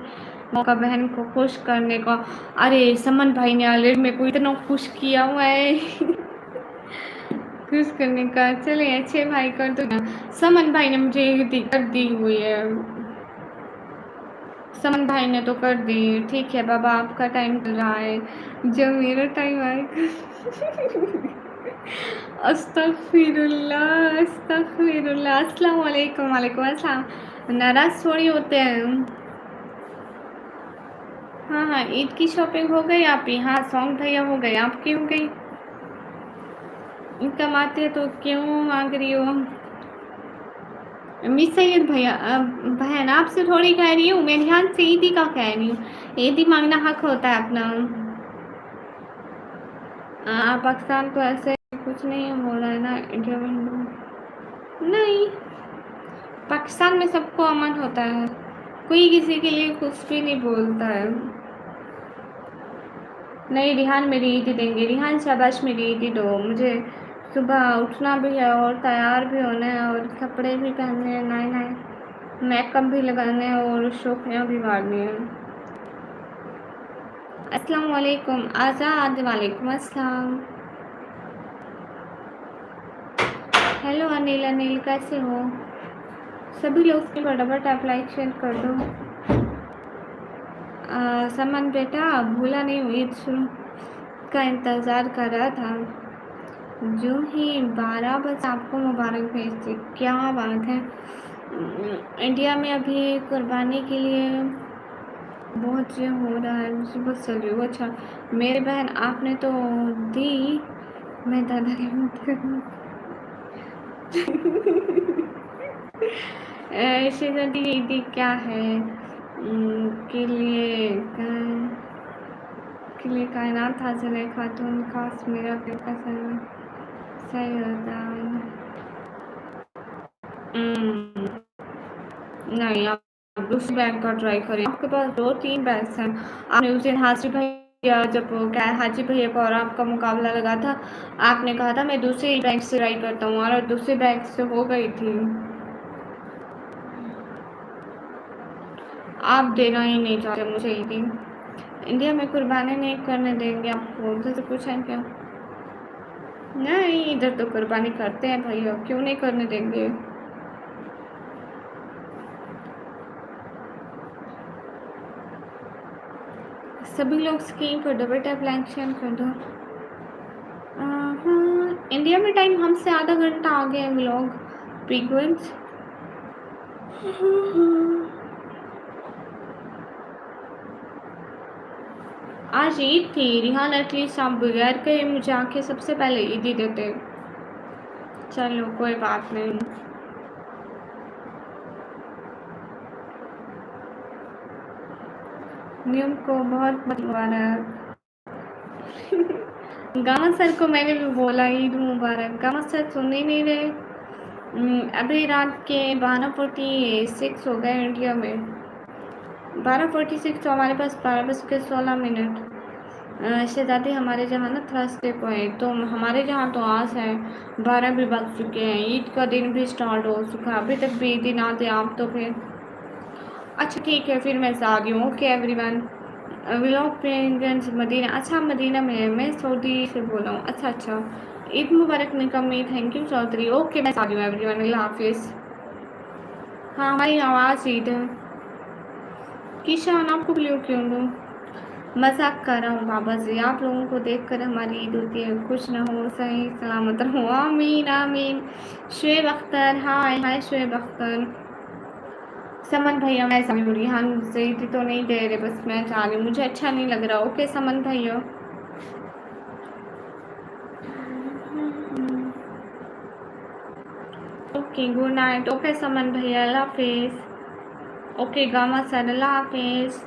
मौका बहन को खुश करने का। अरे समन भाई ने ऑलरेडी मेरे को इतना खुश किया हुआ है खुश करने का। चले अच्छे भाई कर दो ना। समन भाई ने मुझे ईदी कर दी हुई है। समन भाई ने तो कर दी। ठीक है बाबा आपका टाइम चल रहा है, जब मेरा टाइम आएगा अस्तगफिरुल्लाह अस्तगफिरुल्लाह। अस्सलाम वालेकुम। वालेकुम अस्सलाम। नाराज थोड़ी होते हैं। हाँ हाँ ईद की शॉपिंग हो गई आपकी? हाँ सॉन्ग भैया हो गई, आपकी हो गई? इनकम आती है तो क्यों मांग रही हो? मिस सैयद भैया बहन आपसे थोड़ी कह रही हूँ, मैं ध्यान से ईदी का कह रही हूँ। ईदी मांगना हक होता है अपना। पाकिस्तान तो ऐसे कुछ नहीं हो रहा है ना, इंडिया में नहीं। पाकिस्तान में सबको अमन होता है, कोई किसी के लिए कुछ भी नहीं बोलता है। नहीं रिहान मेरी ईदी देंगे। रिहान शाबाश मेरी ईदी दो। मुझे सुबह उठना भी है और तैयार भी होना है और कपड़े भी पहनने हैं नए नए, मेकअप भी लगाने हैं और शोखियाँ भी मारनी है। अस्सलाम वालेकुम आज़ाद। वालेकुम अस्सलाम। हेलो अनिल। अनिल कैसे हो? सभी लोग के फटाफट आप लाइक शेयर कर दो। समन बेटा भूला नहीं हुई, शुरू का इंतज़ार कर रहा था। जो ही 12 बजे आपको मुबारक भेजती। क्या बात है। इंडिया में अभी कुर्बानी के लिए बहुत ये हो रहा है, मुसीबत चल रही हो। अच्छा मेरे बहन आपने तो दी, मैं दादा की मत करूँ ऐसे दी क्या है के लिए कायनात हाजिर है खातून खास मेरा दिल का सही होता है। नहीं आप दूसरी बैंक का ट्राई करें, आपके पास 2-3 बैंक्स हैं। आपने उस दिन हाजिर भैया जब क्या हाजी भैया को और आपका मुकाबला लगा था, आपने कहा था मैं दूसरी बैंक से ट्राई करता हूँ और दूसरी बैंक से हो गई थी। आप देना ही नहीं चाहते मुझे ईदी। इंडिया में कुर्बानी नहीं करने देंगे आपको, उधर से पूछें क्या? नहीं इधर तो कुर्बानी करते हैं भैया, क्यों नहीं करने देंगे। सभी लोग स्क्रीन पर डबल टैप लाइक शेयर कर दो। इंडिया में टाइम हमसे आधा घंटा आगे है व्लॉग फ्रीक्वेंस। आज ईद थी रिहान, एटलीस्ट आप बगैर कहे मुझे आके सबसे पहले ईद ही देते। चलो कोई बात नहीं। न्यूम को बहुत मुबारक। गामा सर को मैंने भी बोला ईद मुबारक, गामा सर सुन ही नहीं रहे। अभी रात के 12:46 हो गए इंडिया में। 12:46 तो हमारे पास 12:16। शहजादी हमारे जहाँ ना थर्सडे को है, तो हमारे जहाँ तो आज है 12 भी बज चुके हैं, ईद का दिन भी स्टार्ट हो चुका है, अभी तक भी दिन आते आप तो फिर। अच्छा ठीक है फिर मैं आ गई हूँ। Okay everyone. Vlog Priyanganj Madina. अच्छा मदीना में है, मैं सऊदी से बोल रहा हूँ। अच्छा अच्छा ईद मुबारक निकम्मी। Thank you Chaudhary. ओके मैं आ गई हूँ एवरीवन, अल्लाह हाफिज़। हाँ हमारी आवाज़ ईद है। किशान आपको क्यों क्यों दूँ? मजाक कर रहा हूँ बाबा जी, आप लोगों को देखकर हमारी ईद होती है। खुश ना हो सही सलामत रहो। आमीन आमीन। शुएब अख्तर हाय हाय शुएब अख्तर। समन भैया मैं समझ रही हाँ मुझसे ईद तो नहीं दे रहे, बस मैं चाह रही हूँ, मुझे अच्छा नहीं लग रहा। ओके समन भैया। Okay good night. ओके समन भैया अल्लाह हाफिज़। ओके गामा सर अल्लाह हाफिज़।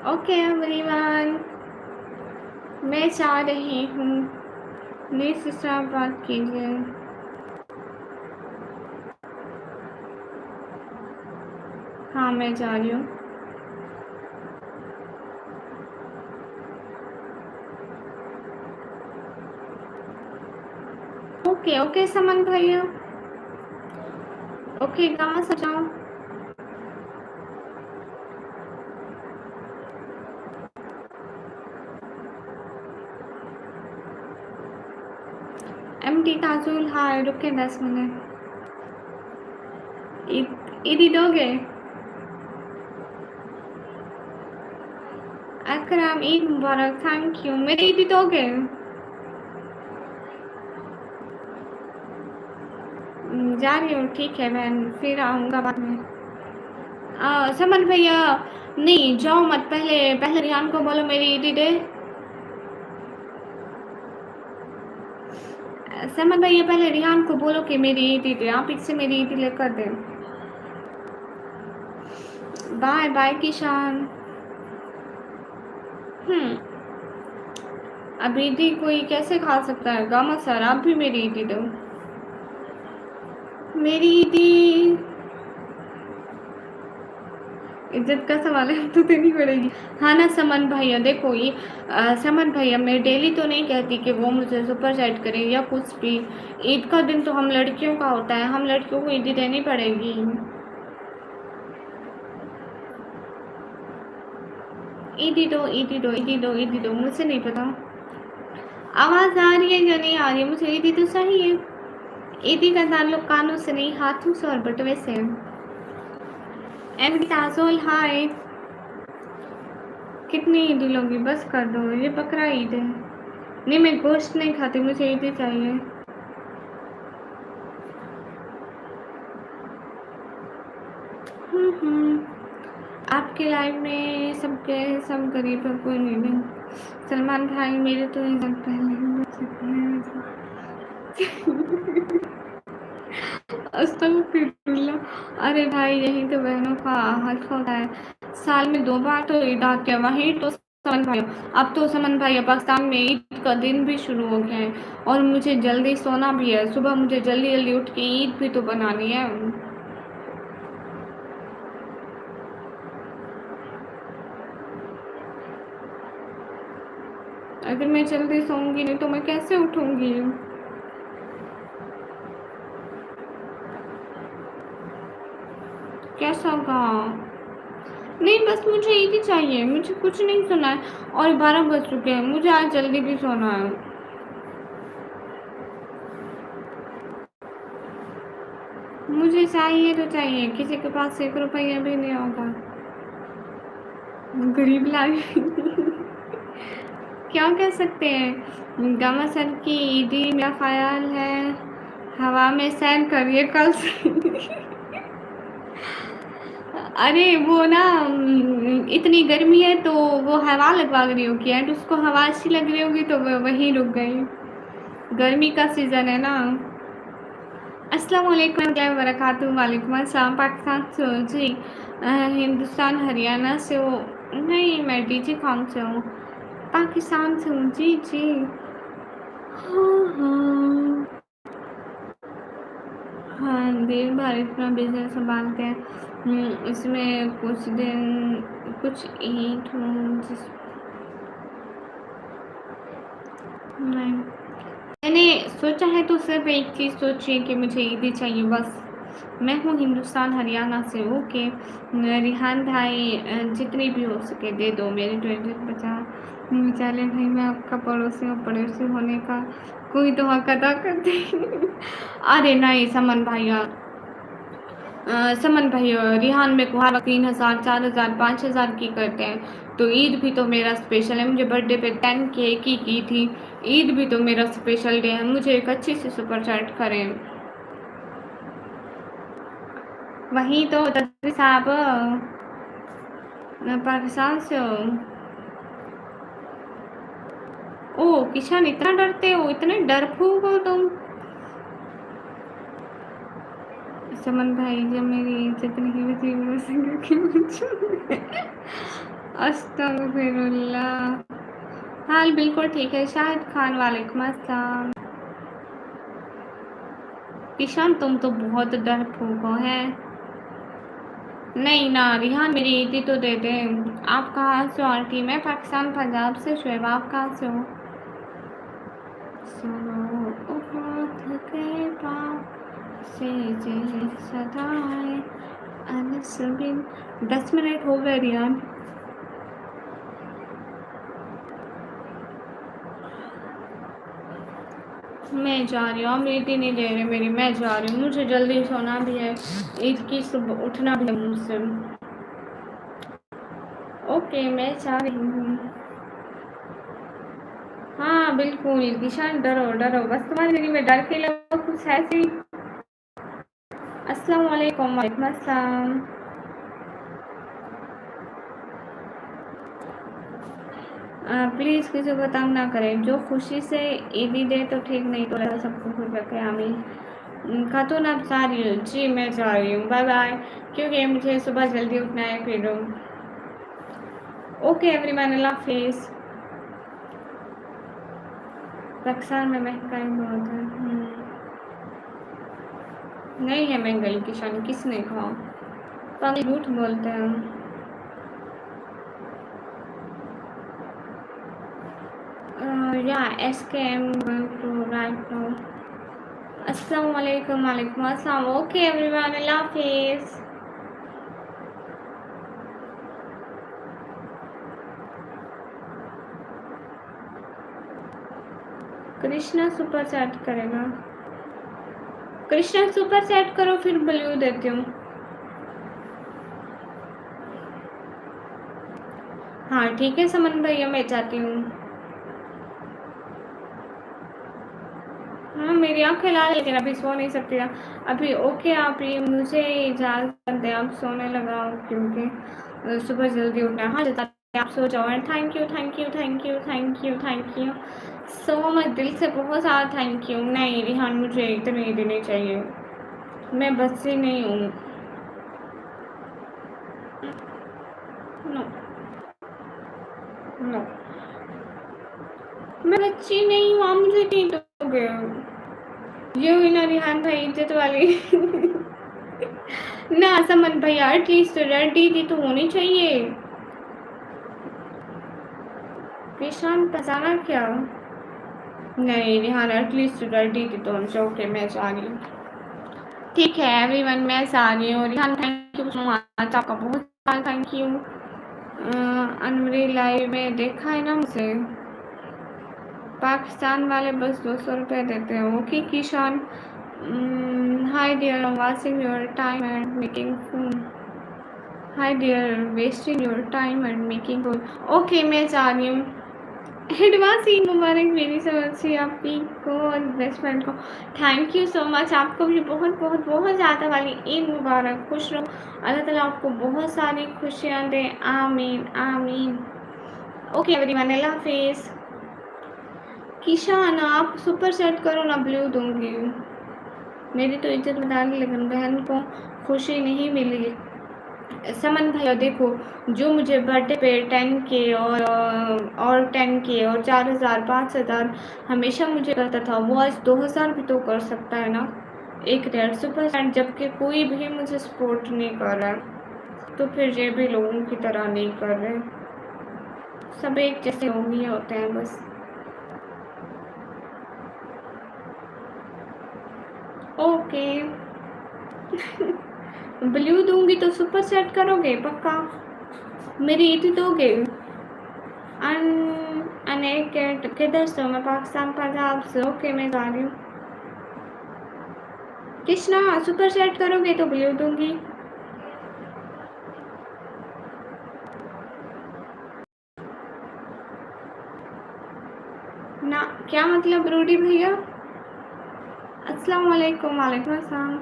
ओके एवरीवन मैं चाह रही हूँ प्लीज़ सिस्टर आप बात कीजिए। हाँ मैं जा रही हूँ। ओके ओके समन भैया, ओके गामा सजाओ। एमटी काजुल हाय, रुके 10 मिनट। ईदी दोगे? अकरम ईद मुबारक, थैंक यू। मेरी ईदी दोगे? जा रही हूँ, ठीक है बहन, फिर आऊँगा बाद में। समन भैया नहीं जाओ मत, पहले पहले रिहान को बोलो मेरी ईदी दे। समन भैया पहले रिहान को बोलो कि मेरी ईदी दे, आप इससे मेरी ईदी लेकर दे। बाय बाय किशान। अब ईदी कोई कैसे खा सकता है? गामा सर आप भी मेरी ईदी दो। मेरी ईदी इज्जत का सवाल है तो देनी पड़ेगी। हाँ ना समन भैया, देखो ये समन भैया मैं डेली तो नहीं कहती कि वो मुझे सुपर चैट करें या कुछ भी। ईद का दिन तो हम लड़कियों का होता है, हम लड़कियों को ईदी देनी पड़ेगी। ईदी दो ईदी दो ईदी दो ईदी दो, मुझे नहीं पता आवाज़ आ रही है या नहीं आ रही है, मुझे ईदी तो चाहिए। ईदी का ताल्लुक कानों से नहीं, हाथों से और बटवे से। एम ताजोल हाय, कितनी ईदी लोगी? बस कर दो, ये बकरा ईद है। नहीं मैं गोश्त नहीं खाती, मुझे ईदी चाहिए। आपके लाइफ में सबके सब गरीब है, कोई नहीं। सलमान भाई मेरे तो इज्जत पहले ही बच चुके हैं। अस्तगफिरुल्लाह। अरे भाई यही तो बहनों का हक होता है, साल में 2 बार तो ईद आती है। वहीं तो समन भाई, अब तो समन भाई पाकिस्तान में ईद का दिन भी शुरू हो गया है और मुझे जल्दी सोना भी है। सुबह मुझे जल्दी जल्दी उठ के ईद भी तो बनानी है। अगर मैं जल्दी सोऊंगी नहीं तो मैं कैसे उठूंगी? कैसा होगा? नहीं बस मुझे एक ही चाहिए, मुझे कुछ नहीं सुना है। और 12 बज चुके हैं, मुझे आज जल्दी भी सोना है। मुझे चाहिए तो चाहिए, किसी के पास 1 रुपया भी नहीं होगा। गरीब लागे। क्या कह सकते हैं? गामा सर की ईदी मेरा ख्याल है हवा में सैर करिए कल से। अरे वो ना इतनी गर्मी है तो वो हवा लगवा रही होगी एंड उसको हवा अच्छी लग रही होगी तो वो वहीं रुक गई। गर्मी का सीज़न है ना। अस्सलाम वालेकुम warahmatullahi wabarakatuh। वालेकुम अस्सलाम। पाकिस्तान से हो जी? हिंदुस्तान हरियाणा से हो? नहीं मैं डीजे खान से हूँ, पाकिस्तान से हूँ जी जी। हाँ हाँ हाँ, दिन भर इतना बिजनेस संभालते हैं, इसमें कुछ दिन कुछ ईद जिस नहीं, मैंने सोचा है तो सिर्फ एक चीज़ सोची कि मुझे ईदी चाहिए बस। मैं हूँ हिंदुस्तान हरियाणा से। ओके रिहान भाई जितनी भी हो सके दे दो, मेरे 20 50। चले भाई मैं आपका पड़ोसी हूँ, पड़ोसी होने का कोई तो हक अदा करते। अरे नहीं समन भैया, समन भैया रिहान में को हर वक्त 3000 4000 5000 की करते हैं, तो ईद भी तो मेरा स्पेशल है। मुझे बर्थडे पे 10K की थी, ईद भी तो मेरा स्पेशल डे है, मुझे एक अच्छी सी सुपर चैट करें। वहीं तो तदबी साहब पाकिस्तान से हो। ओ किशन इतना डरते हो, इतने डरपोक हो तुम? समन भाई जब मेरी इज्जत नहीं बची वो क्यों? अस्तगफिरुल्लाह। हाल बिल्कुल ठीक है। शाहिद खान वालेकुम अस्सलाम। किशन तुम तो बहुत डरपोक हो है। नहीं ना रिहान मेरी ईदी तो दे दे। आप कहाँ से हो आंटी? मैं पाकिस्तान पंजाब से। शुएब आप कहाँ से हो? के पास से जे सदाएं अनसबिन। 10 मिनट हो गए रियान। मैं जा रही हूँ, आप मीठी नहीं ले रहे मेरी, मैं जा रही हूँ, मुझे जल्दी सोना भी है, ईद की सुबह उठना भी है मुझसे। ओके मैं जा रही हूँ। हाँ बिल्कुल किशान, डरो डरो, बस तुम्हारे दिल में डर के अलावा कुछ है ही। अस्सलाम वालेकुम। वालेकुम अस्सलाम। प्लीज़ किसी को तंग ना करें, जो खुशी से ईदी दे तो ठीक, नहीं तो रहा सबको खुश रखे, आमीन। खातून आप जा रही हो? जी मैं जा रही हूँ, बाय बाय, क्योंकि मुझे सुबह जल्दी उठना है फिर। ओके एवरीवन, अल्लाह हाफिज़। पाकिस्तान में महंगाई बहुत है। नहीं है महंगाई किसान, किसने कहा? पागल झूठ बोलते हैं। Yeah, SKM going to right now. अस्सलाम वालेकुम। वालेकुम अस्सलाम। ओके एवरीवन, अल्लाह हाफिज़। कृष्णा सुपर चैट करेगा। कृष्णा सुपर चैट करो, फिर ब्लू देती हूँ। हाँ ठीक है समन भैया, मैं जाती हूँ। हाँ मेरी आँखें लाल है, लेकिन अभी सो नहीं सकती ना अभी। ओके आप ये मुझे इजाज़त दें, आप सोने लगा क्योंकि सुबह जल्दी उठना है। हाँ जल्दी आप सो जाओ। And thank you thank you thank you thank you thank you so much, दिल से बहुत सारा थैंक यू। नहीं रिहान, मुझे इतने देने चाहिए, मैं बच्ची नहीं हूँ। नो नो, मैं बच्ची नहीं हूँ, आप मुझे नहीं दोगे। ये हुई ना रिहान भाई इज्जत वाली। ना समन भैया एटलीस्ट रेडी दी तो होनी चाहिए। किसान पसाना क्या? नहीं रिहान एटलीस्ट रेडी थी तो हमसे। ओके मैं जा रही हूँ। ठीक है एवरीवन, मैं जा रही हूँ। Rihan thank you so much, आपका बहुत सारा थैंक यू। अनवरी लाइव में देखा है ना मुझे, पाकिस्तान वाले बस 200 रुपये देते हैं। Okay Kishan, hi dear, wasting your time and making food. Hi dear, wasting your time and making food. Okay मैं जा रही हूँ। एडवांस ईद मुबारक मेरी समझ से आपकी को और बेस्ट फ्रेंड को। थैंक यू सो मच, आपको भी बहुत बहुत बहुत ज़्यादा वाली ईद मुबारक। खुश रहो, अल्लाह ताला आपको बहुत सारी खुशियाँ दे, आमीन आमीन। ओके एवरीवन, अल्लाह हाफिज़। किशान आप सुपर सेट करो ना, ब्लू दूंगी। मेरी तो इज्जत बता ली, लेकिन बहन को खुशी नहीं मिली। समन भैया देखो, जो मुझे बर्थडे पे 10K और 10K और 4000 5000 हमेशा मुझे करता था, वो आज 2000 भी तो कर सकता है ना। एक रेड सुपर सेट, जबकि कोई भी मुझे सपोर्ट नहीं कर रहा है, तो फिर ये भी लोगों की तरह नहीं कर रहे। सब एक जैसे लोग ही होते हैं बस। ओके ब्लू दूंगी तो सुपर सेट करोगे पक्का? मेरी ईद दोगे? अनेकेट किधर से? मैं पाकिस्तान पंजाब से। ओके मैं जा रही हूँ। कृष्णा सुपर सेट करोगे तो ब्लू दूंगी। ना क्या मतलब रूडी भैया? अस्सलाम वालेकुम। वालेकुम अस्सलाम।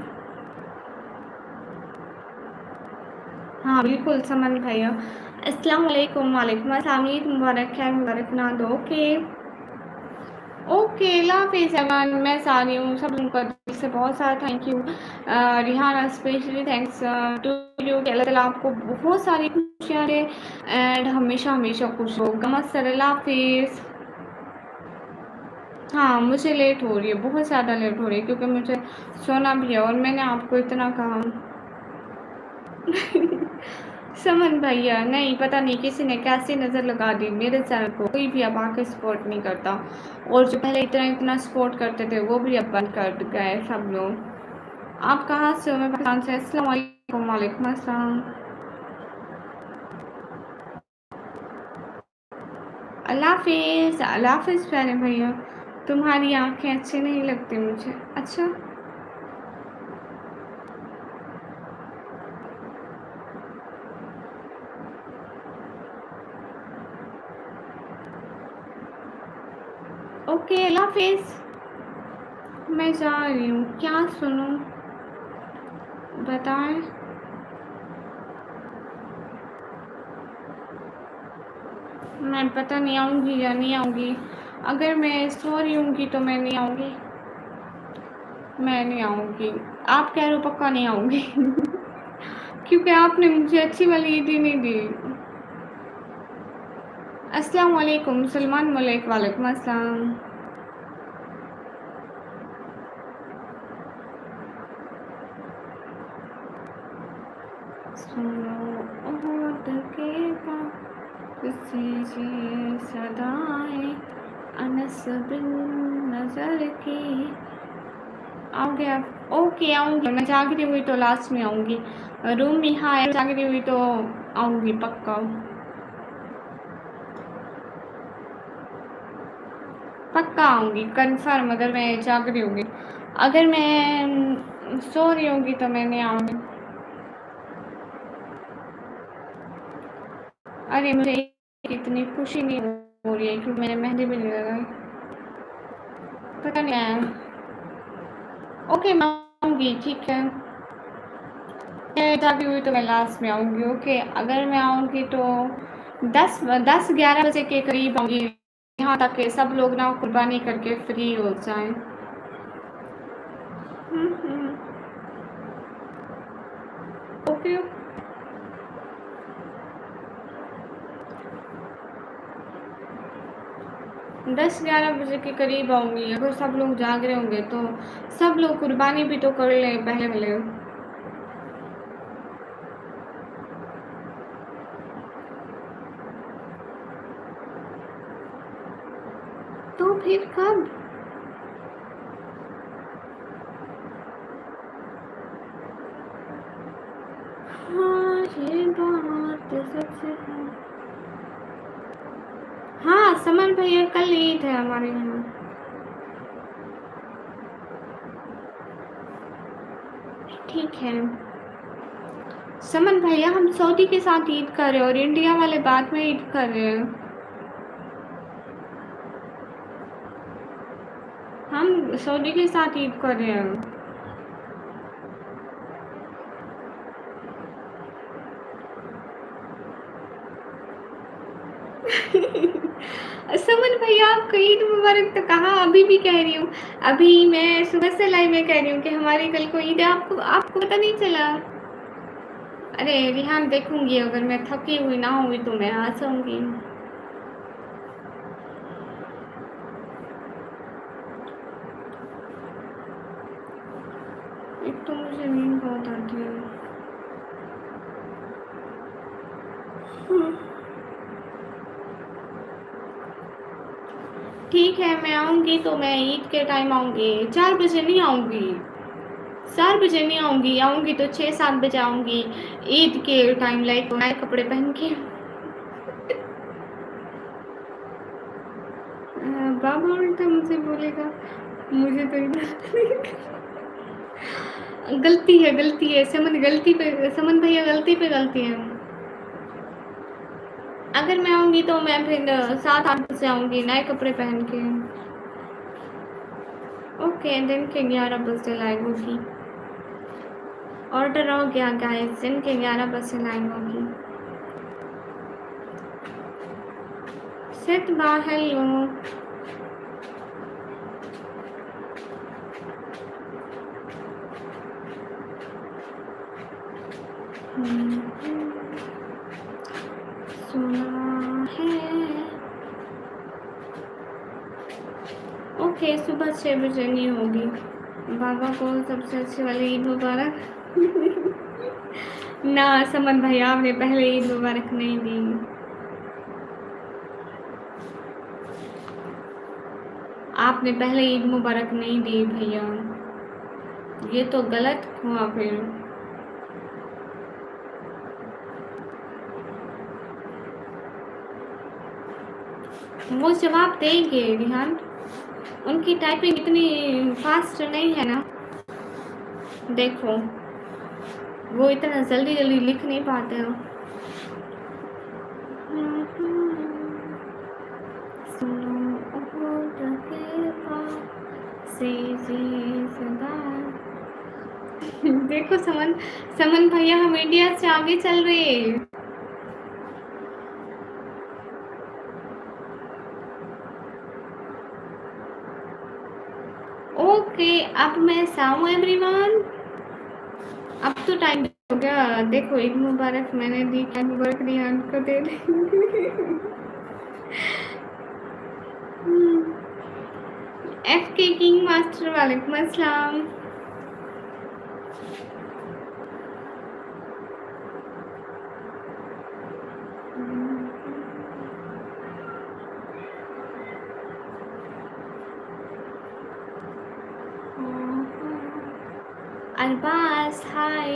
हाँ बिल्कुल समन भैया। अस्सलाम वालेकुम। वालेकुम अस्सलाम। ईद मुबारक, खैर मुबारक ना दो। ओके ओके अल्लाह हाफिज़ अमान, मैं जा रही हूँ। सब लोगों का दिल से बहुत सारा thank you. Rihana specially thanks to you, कि अल्लाह ताला आपको बहुत सारी खुशियाँ दे एंड हमेशा हमेशा खुश हो। गमत अल्लाह हाफिज़। हाँ मुझे लेट हो रही है, बहुत ज़्यादा लेट हो रही है, क्योंकि मुझे सोना भी है और मैंने आपको इतना कहा। समन भैया नहीं, पता नहीं किसी ने कैसी नज़र लगा दी मेरे चैनल को, कोई भी अब आके सपोर्ट नहीं करता, और जो पहले इतना इतना सपोर्ट करते थे वो भी अब बंद कर गए सब लोग। आप कहाँ से हो? मैं पाकिस्तान से। अस्सलाम वालेकुम। वालेकुम अस्सलाम। अल्लाह हाफिज़। अल्लाह हाफिज़ प्यारे भैया। तुम्हारी आंखें अच्छी नहीं लगती मुझे। अच्छा, ओके अल्लाह हाफिज़। मैं जा रही हूँ, क्या सुनूँ बताएं? मैं पता नहीं आऊँगी या नहीं आऊँगी। अगर मैं सो रही होंगी तो मैं नहीं आऊँगी। मैं नहीं आऊँगी। आप कह रहे हो पक्का नहीं आऊँगी। क्योंकि आपने मुझे अच्छी वाली ईद ही नहीं दी। अस्सलाम वालेकुम सलमान मलिक। वालेकुम अस्सलाम। सुनो ओट के पास से सदाएं अनस बिन नजर की। आओगे आप? ओके आऊँगी। मैं जाग रही हुई तो लास्ट में आऊँगी। रूम में हाँ जाग रही हुई तो आऊँगी पक्का। पक्का आऊँगी कंफर्म, अगर मैं जाग रही होंगी। अगर मैं सो रही होंगी तो मैं नहीं आऊँगी। अरे मुझे इतनी खुशी नहीं हो रही है क्योंकि मैंने मेहंदी भी नहीं लगाई। पता नहीं है। ओके मैं आऊँगी, ठीक है। मैं जागी हुई तो मैं लास्ट में आऊँगी। ओके अगर मैं आऊँगी तो 10-11 बजे के करीब आऊँगी, यहाँ तक कि सब लोग ना कुर्बानी करके फ्री हो जाएं। ओके 10-11 बजे के करीब आऊँगी। अगर सब लोग जाग रहे होंगे तो सब लोग कुर्बानी भी तो कर लें पहले पहले। तो फिर कब? हाँ ये बात सच है। हाँ समर भैया कल ईद है हमारे यहाँ। ठीक है समन भैया, हम सऊदी के साथ ईद कर रहे हैं और इंडिया वाले बाद में ईद कर रहे हैं। हम सऊदी के साथ ईद कर रहे हैं। समन भैया आपको ईद मुबारक तो कहा, अभी भी कह रही हूँ। अभी मैं सुबह से लाइव में कह रही हूँ कि हमारी कल को ईद है। आपको आपको पता नहीं चला? अरे रिहान देखूंगी, अगर मैं थकी हुई ना हुई तो मैं आ जाऊंगी। एक तो मुझे नींद बहुत आती है। ठीक है मैं आऊंगी तो मैं ईद के टाइम आऊंगी। 4 बजे नहीं आऊंगी। 4 बजे नहीं आऊंगी। आऊंगी तो 6-7 बजे आऊंगी ईद के टाइम, लाइक नए कपड़े पहन के। बाबा उल्टा मुझे बोलेगा। मुझे तो इधर गलती है समन, गलती पे समन भैया, गलती पे गलती है। अगर मैं आऊंगी तो मैं फिर 7-8 बजे आऊंगी नए कपड़े पहन के। ओके दिन के 11 बजे लाइव होगी। ऑर्डर हो गया गाइस, दिन के 11 बजे लाइव होगी। सिट बाहर लो। सुना है। ओके सुबह 6 बजे नहीं होगी। बाबा को सबसे अच्छी वाली ईद मुबारक। ना समन भैया, आपने पहले ईद मुबारक नहीं दी। आपने पहले ईद मुबारक नहीं दी भैया, ये तो गलत हुआ फिर। वो जवाब देंगे रिहान, उनकी टाइपिंग इतनी फास्ट नहीं है ना, देखो वो इतना जल्दी जल्दी लिख नहीं पाते हो। सुनो के पास से सदा। देखो समन, समन भैया हम इंडिया से आगे चल रहे हैं। ओके अब मैं साऊं एवरीवन, अब तो टाइम हो गया। देखो ईद मुबारक मैंने दी, ईद मुबारक रिहान को दे देंगे। एफ के किंग मास्टर वालेकुम अस्सलाम। अरबाज हाय।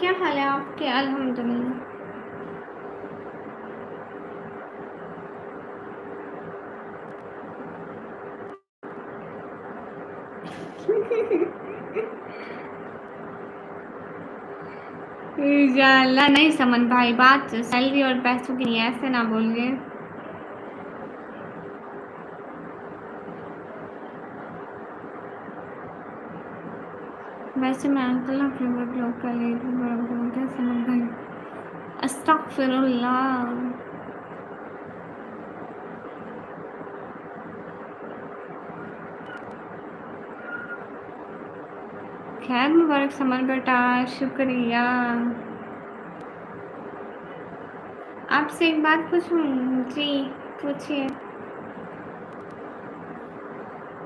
क्या हाल है आपके? अल्हम्दुलिल्लाह। इंशाल्लाह नहीं समन भाई, बात सैलरी और पैसों की नहीं है, ऐसे ना बोलिए। वैसे मैं अंकल अपने ब्लॉग कर ले बोलते हैं समन भाई। अस्तगफिरुल्लाह। खैर मुबारक समन बेटा, शुक्रिया। आपसे एक बात पूछूं? जी पूछिए।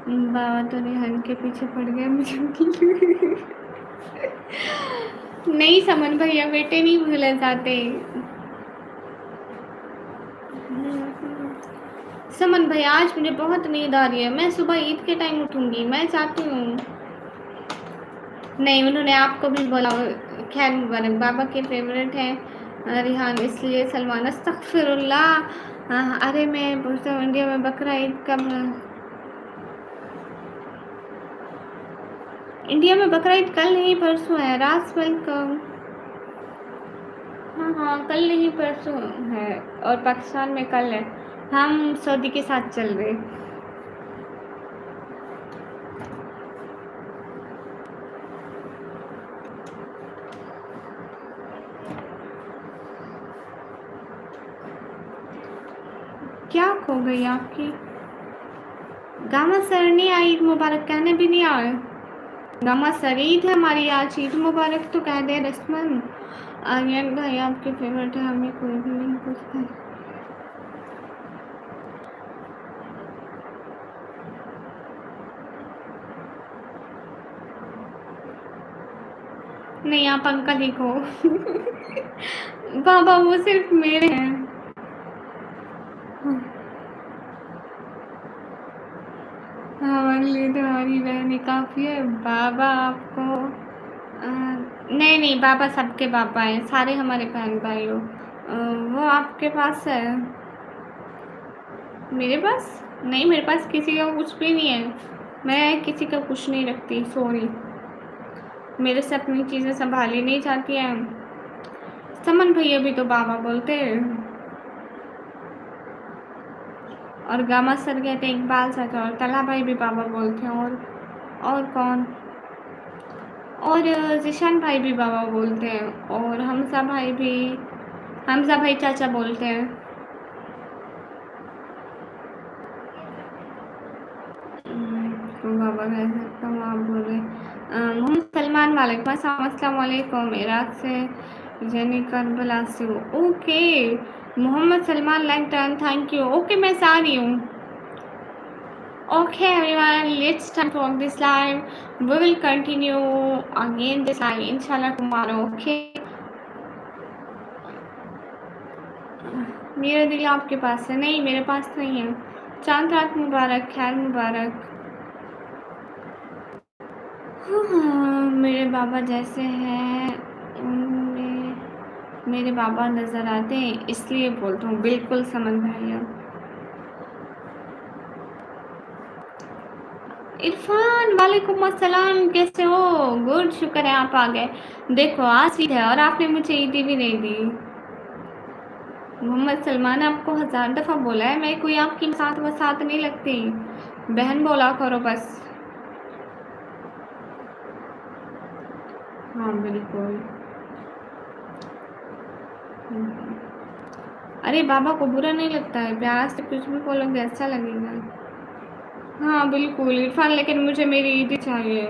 बाबा तो रिहान के पीछे पड़ गए मुझे। नहीं समन भैया, बेटे नहीं भूले जाते। समन भैया आज मुझे बहुत नींद आ रही है, मैं सुबह ईद के टाइम उठूंगी, मैं चाहती हूँ। नहीं उन्होंने आपको भी बोला। खैर मुबारक, बाबा के फेवरेट है रिहान, इसलिए सलमान। अस्तगफिरुल्लाह। अरे मैं पूछता हूँ इंडिया में बकरा ईद कब है? इंडिया में बकरा ईद कल नहीं परसों है। रास वेलकम। हाँ हाँ कल नहीं परसों है, और पाकिस्तान में कल है। हम सऊदी के साथ चल रहे। क्या खो गई आपकी? गामा सर नहीं आई, ईद मुबारक कहने भी नहीं आए। गामा सर ईद है हमारी आज, ईद मुबारक तो कह दे रस्मन। आर्यन भाई आपके फेवरेट है, हमें कोई भी नहीं पूछता। नहीं आप अंकल ही को। बाबा वो सिर्फ मेरे हैं। हमारे लिए तो हमारी बहन काफ़ी है। बाबा आपको नहीं नहीं, बाबा सबके बाबा हैं, सारे हमारे बहन भाई हो। वो आपके पास है? मेरे पास नहीं, मेरे पास किसी का कुछ भी नहीं है। मैं किसी का कुछ नहीं रखती, सॉरी। मेरे से अपनी चीज़ें संभाली नहीं जाती हैं। समन भैया भी तो बाबा बोलते हैं, और गामा सर कहते हैं इकबाल चाचा, और तला भाई भी बाबा बोलते हैं। और कौन? और जिशान भाई भी बाबा बोलते हैं, और हमजा भाई भी, हमजा भाई चाचा बोलते हैं। बाबा कह सकता हूँ, आप बोल रहे। मोहम्मद सलमान वालेकुम अस्सलाम वालेकुम, इराक से यानी करबला से हो। Okay, Mohammad Salman like done, thank you. Okay, मैं आ रही हूँ। Okay, everyone, it's time to end this live. We will continue again this live, inshallah, tomorrow. Okay. मेरा दिल आपके पास है? नहीं, मेरे पास नहीं है। चांद रात मुबारक, खैर मुबारक। हाँ, मेरे बाबा जैसे हैं उनमें मेरे बाबा नज़र आते हैं, इसलिए बोलता हूँ। बिल्कुल समझ भैया। इरफान, वालेकुम अस्सलाम, कैसे हो? गुड, शुक्र है आप आ गए। देखो, आज ईद है और आपने मुझे ईदी भी नहीं दी। मोहम्मद सलमान, आपको 1000 दफ़ा बोला है, मैं कोई आपकी साथ वसात नहीं लगती। बहन बोला करो बस। हाँ बिल्कुल। अरे बाबा को बुरा नहीं लगता है, प्यार से कुछ भी बोलोगे अच्छा लगेगा। हाँ बिल्कुल इरफान, लेकिन मुझे मेरी ईदी चाहिए।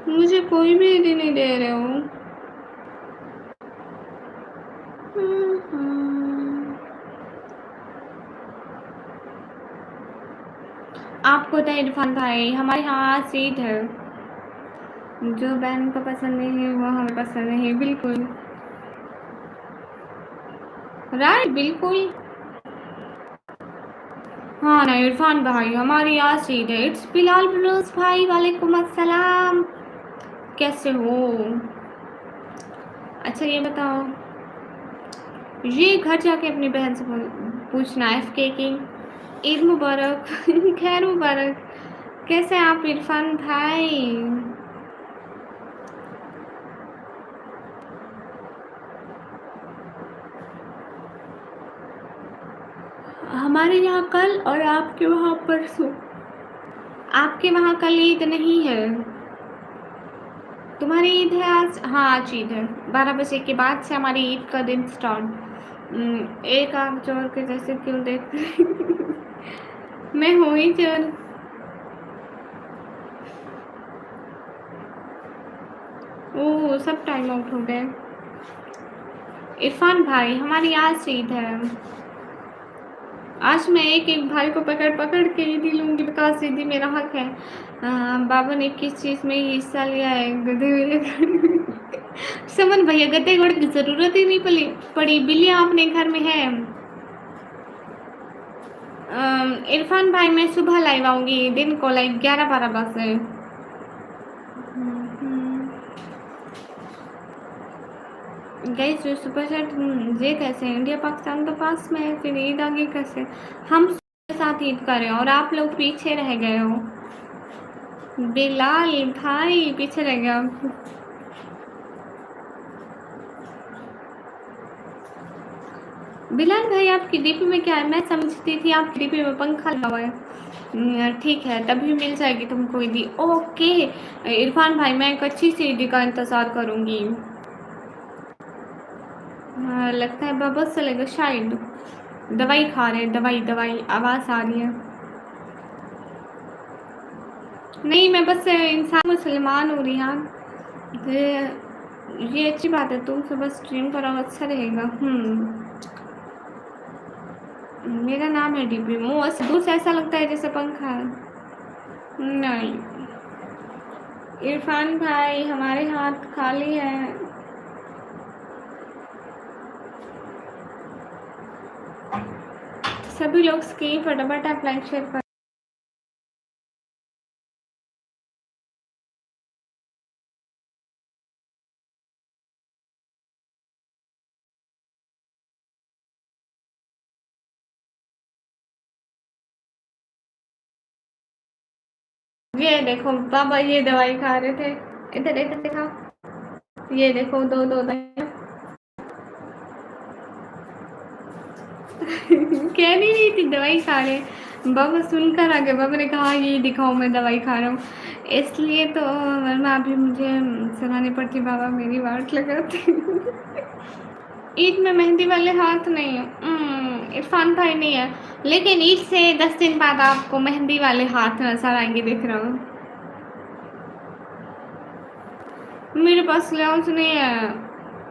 मुझे कोई भी ईदी नहीं दे रहे हो। आपको तो इरफान भाई, हमारे यहाँ ईद है। जो बहन को पसंद नहीं है वो हमें पसंद नहीं। बिल्कुल राइट, बिल्कुल। हाँ ना इरफान भाई, हमारी आज ईद है। इट्स बिलाल बलोच भाई, वालेकुम अस्सलाम, कैसे हो? अच्छा ये बताओ, ये घर जाके अपनी बहन से पूछना एफके की ईद मुबारक। खैर मुबारक। कैसे हैं आप इरफान भाई? हमारे यहाँ कल और आपके वहाँ परसों। आपके वहाँ कल ईद नहीं है? तुम्हारी ईद है आज? हाँ आज ईद है। 12 बजे के बाद से हमारी ईद का दिन स्टार्ट। एक आग चोर के जैसे क्यों देख रही? मैं हूँ ही चोर। ओह, सब टाइम आउट हो गए। इरफान भाई, हमारी आज ईद है। आज मैं एक एक भाई को पकड़ पकड़ के ईदी लूंगी, बिकॉज ईदी मेरा हक है। बाबा ने किस चीज़ में हिस्सा लिया है? गधे हुए। समन भैया, गधे घोड़े की जरूरत ही नहीं पड़ी, बिल्लियाँ अपने घर में है। इरफान भाई, मैं सुबह लाइव आऊंगी, दिन को लाइक 11-12 बजे। गाइस जो सुपर चैट, ये कैसे? इंडिया पाकिस्तान तो पास में है, फिर ईद आगे कैसे? हम साथ ईद करें और आप लोग पीछे रह गए हो। बिलाल भाई पीछे रह गया। बिलाल भाई, आपकी डीपी में क्या है? मैं समझती थी आपकी डीपी में पंखा लगा हुआ है। ठीक है, तभी मिल जाएगी तुमको ईदी। ओके इरफान भाई, मैं एक अच्छी सी ईदी का इंतज़ार करूँगी। हाँ, लगता है बाबा चलेगा शायद। दवाई खा रहे हैं, दवाई दवाई, आवाज़ आ रही है। नहीं, मैं बस इंसान मुसलमान हूँ रिहान। ये अच्छी बात है, तुम सुबह स्ट्रीम करो, अच्छा रहेगा। मेरा नाम है डीपी। मुँह दूर से ऐसा लगता है जैसे पंखा है। नहीं इरफान भाई, हमारे हाथ खाली है। सभी लोग स्क्रीन फटाफट आप लाइक शेयर कर। ये देखो बाबा, ये दवाई खा रहे थे। इधर इधर दिखा, ये देखो दो दो दवाई। कह नहीं रही थी दवाई खा रहे। बाबा सुनकर आ गए, बाबा ने कहा ये दिखाओ मैं दवाई खा रहा हूँ, इसलिए तो वरना अभी मुझे सुनानी पड़ती, बाबा मेरी वाट लगाते। ईद में मेहंदी वाले हाथ नहीं है। इरफान भाई नहीं है, लेकिन ईद से 10 दिन बाद आपको मेहंदी वाले हाथ नजर आएंगे, दिख रहा हूँ। मेरे पास ग्लव्स नहीं है।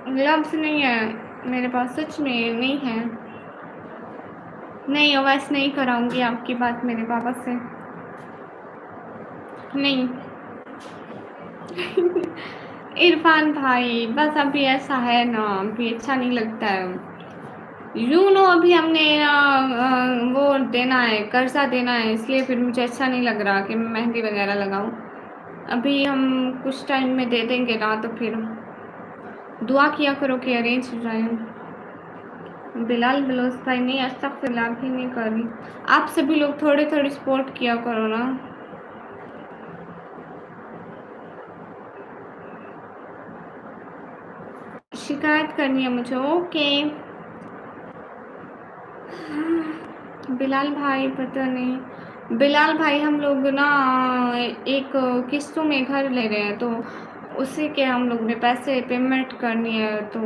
ग्लव्स नहीं है मेरे पास, सच में नहीं है। नहीं वैसे नहीं कराऊंगी आपकी बात मेरे पापा से, नहीं। इरफान भाई बस अभी ऐसा है ना, अभी अच्छा नहीं लगता है। यू नो अभी हमने वो देना है, कर्जा देना है, इसलिए फिर मुझे अच्छा नहीं लग रहा कि मैं मेहंदी वगैरह लगाऊं। अभी हम कुछ टाइम में दे देंगे ना, तो फिर दुआ किया करो कि अरेंज हो जाए। बिलाल बलोच भाई नहीं, आज तक फिलहाल भी नहीं कर रही। आप सभी लोग थोड़े थोड़े सपोर्ट किया करो ना। शिकायत करनी है मुझे, ओके। बिलाल भाई पता नहीं, बिलाल भाई हम लोग ना एक किस्तों में घर ले रहे हैं, तो उसी के हम लोग ने पैसे पेमेंट करनी है। तो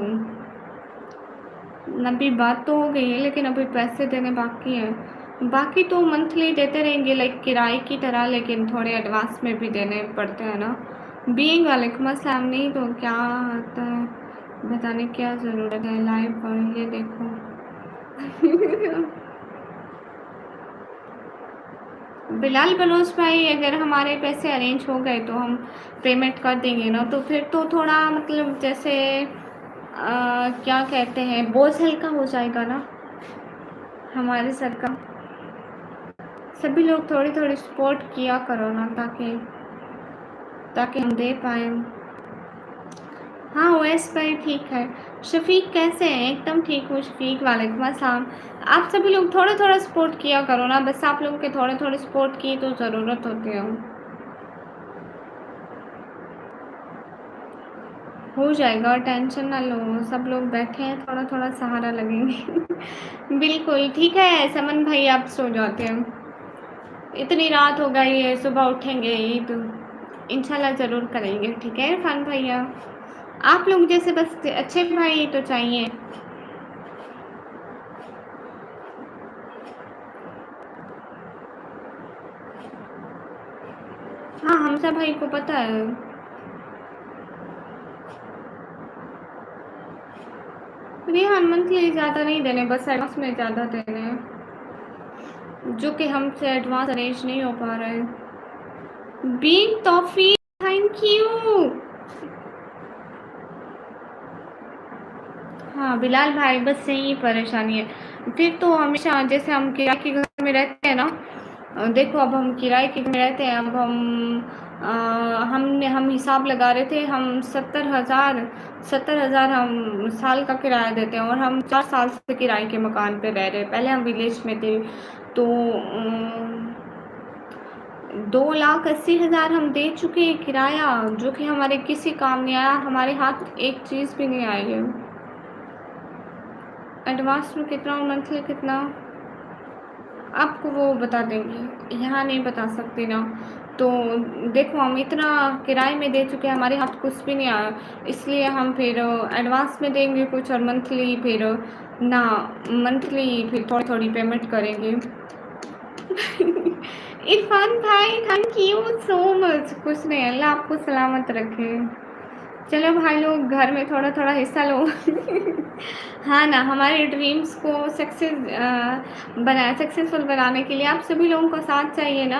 अभी बात तो हो गई है, लेकिन अभी पैसे देने बाकी हैं। बाकी तो मंथली देते रहेंगे लाइक किराए की तरह, लेकिन थोड़े एडवांस में भी देने पड़ते हैं ना। बीइंग वालेकुम अस्सलाम, नहीं तो क्या आता है बताने क्या ज़रूरत है, लाइव पर ये देखो। बिलाल बलोच भाई अगर हमारे पैसे अरेंज हो गए तो हम पेमेंट कर देंगे ना, तो फिर तो थोड़ा मतलब जैसे क्या कहते हैं, बोझ हल्का हो जाएगा ना हमारे सर का। सभी लोग थोड़ी थोड़ी सपोर्ट किया करो ना, ताकि ताकि हम दे पाए। हाँ ओएस भाई ठीक है। शफीक कैसे हैं? एकदम ठीक हूँ शफीक, वालेकुम अस्सलाम। आप सभी लोग थोड़ा थोड़ा सपोर्ट किया करो ना, बस आप लोग के थोड़े थोड़े सपोर्ट की तो ज़रूरत होती है। हो जाएगा, टेंशन ना लो, सब लोग बैठे हैं, थोड़ा थोड़ा सहारा लगेंगे। बिल्कुल ठीक है समन भाई, आप सो जाते हैं, इतनी रात हो गई है, सुबह उठेंगे ही तो इंशाल्लाह ज़रूर करेंगे। ठीक है इरफान भैया, आप लोग जैसे बस अच्छे भाई तो चाहिए। हाँ हमजा भाई को पता है। रेहान मंथली ज़्यादा नहीं देने, बस एडवांस में ज़्यादा देने हैं, जो कि हमसे एडवांस अरेंज नहीं हो पा रहा है। Being Taufeeq, thank you. हाँ बिलाल भाई बस यही परेशानी है, फिर तो हमेशा जैसे हम किराए के घर में रहते हैं ना, देखो अब हम किराए के घर में रहते हैं, अब हम हिसाब लगा रहे थे, हम 70,000 हम साल का किराया देते हैं, और हम 4 साल से किराए के मकान पे रह रहे हैं। पहले हम विलेज में थे, तो 2,80,000 हम दे चुके हैं किराया, जो कि हमारे किसी काम नहीं आया, हमारे हाथ एक चीज़ भी नहीं आई है। एडवांस में कितना और मंथली कितना आपको वो बता देंगे, यहाँ नहीं बता सकती ना। तो देखो हम इतना किराए में दे चुके हैं, हमारे हाथ कुछ भी नहीं आया, इसलिए हम फिर एडवांस में देंगे कुछ, और मंथली फिर ना, मंथली फिर थोड़ी थोड़ी पेमेंट करेंगे। इरफान भाई थैंक यू सो मच। कुछ नहीं, अल्लाह आपको सलामत रखे। चलो भाई लोग घर में थोड़ा थोड़ा हिस्सा लो। हाँ ना, हमारे ड्रीम्स को सक्सेसफुल बनाने के लिए आप सभी लोगों का साथ चाहिए ना।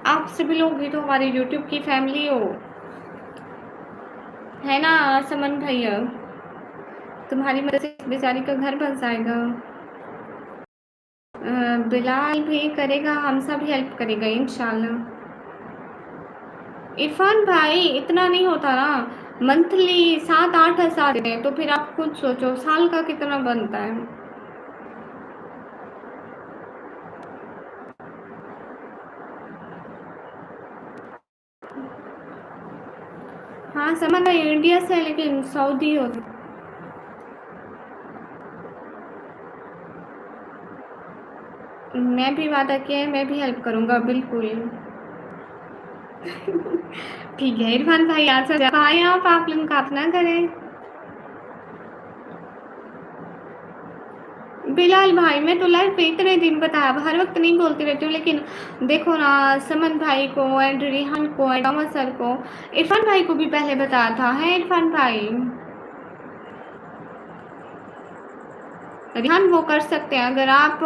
आप सभी लोग भी तो हमारे यूट्यूब की फैमिली हो, है ना समन भैया? तुम्हारी मदद से बेचारी का घर बन जाएगा। बिलाल भी करेगा, हम सब हेल्प करेगा इंशाल्लाह। इरफान भाई इतना नहीं होता ना, मंथली 7-8 हज़ार देते हैं, तो फिर आप खुद सोचो साल का कितना बनता है। हाँ समझ रही, इंडिया से है लेकिन सऊदी हो। मैं भी वादा किया है, मैं भी हेल्प करूँगा बिल्कुल। ठीक है इरफान भाई, आज से आए आप लोग का अपना करें। बिलाल भाई, मैं तो लाइव पे इतने दिन बताया, हर वक्त नहीं बोलती रहती हूँ, लेकिन देखो ना, समन भाई को एंड रिहान को एंड अमर सर को, इरफान भाई को भी पहले बताया था। है इरफान भाई, रिहान वो कर सकते हैं, अगर आप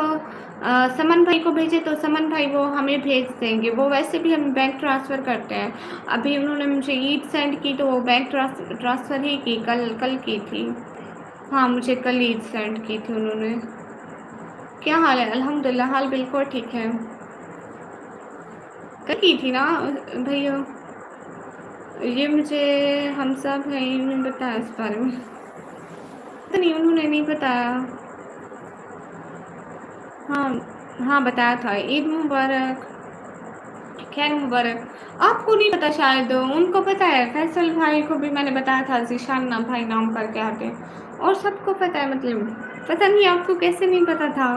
समन भाई को भेजे तो समन भाई वो हमें भेज देंगे, वो वैसे भी हम बैंक ट्रांसफ़र करते हैं। अभी उन्होंने मुझे ईद सेंड की तो वो बैंक ट्रांसफ़र ही की, कल कल की थी। हाँ, मुझे कल ईद सेंड की थी उन्होंने। क्या हाल है? अल्हम्दुलिल्लाह, हाल बिल्कुल ठीक है। कल की थी ना भैया, ये मुझे हमसा भाई ने बताया इस बारे में। तो नहीं, उन्होंने नहीं बताया। हाँ हाँ, बताया था। ईद मुबारक, खैर मुबारक। आपको नहीं पता शायद, उनको पता है। फैसल भाई को भी मैंने बताया था, ज़ीशान नाम भाई नाम करके आते, और सबको पता है। मतलब पता नहीं आपको कैसे नहीं पता था।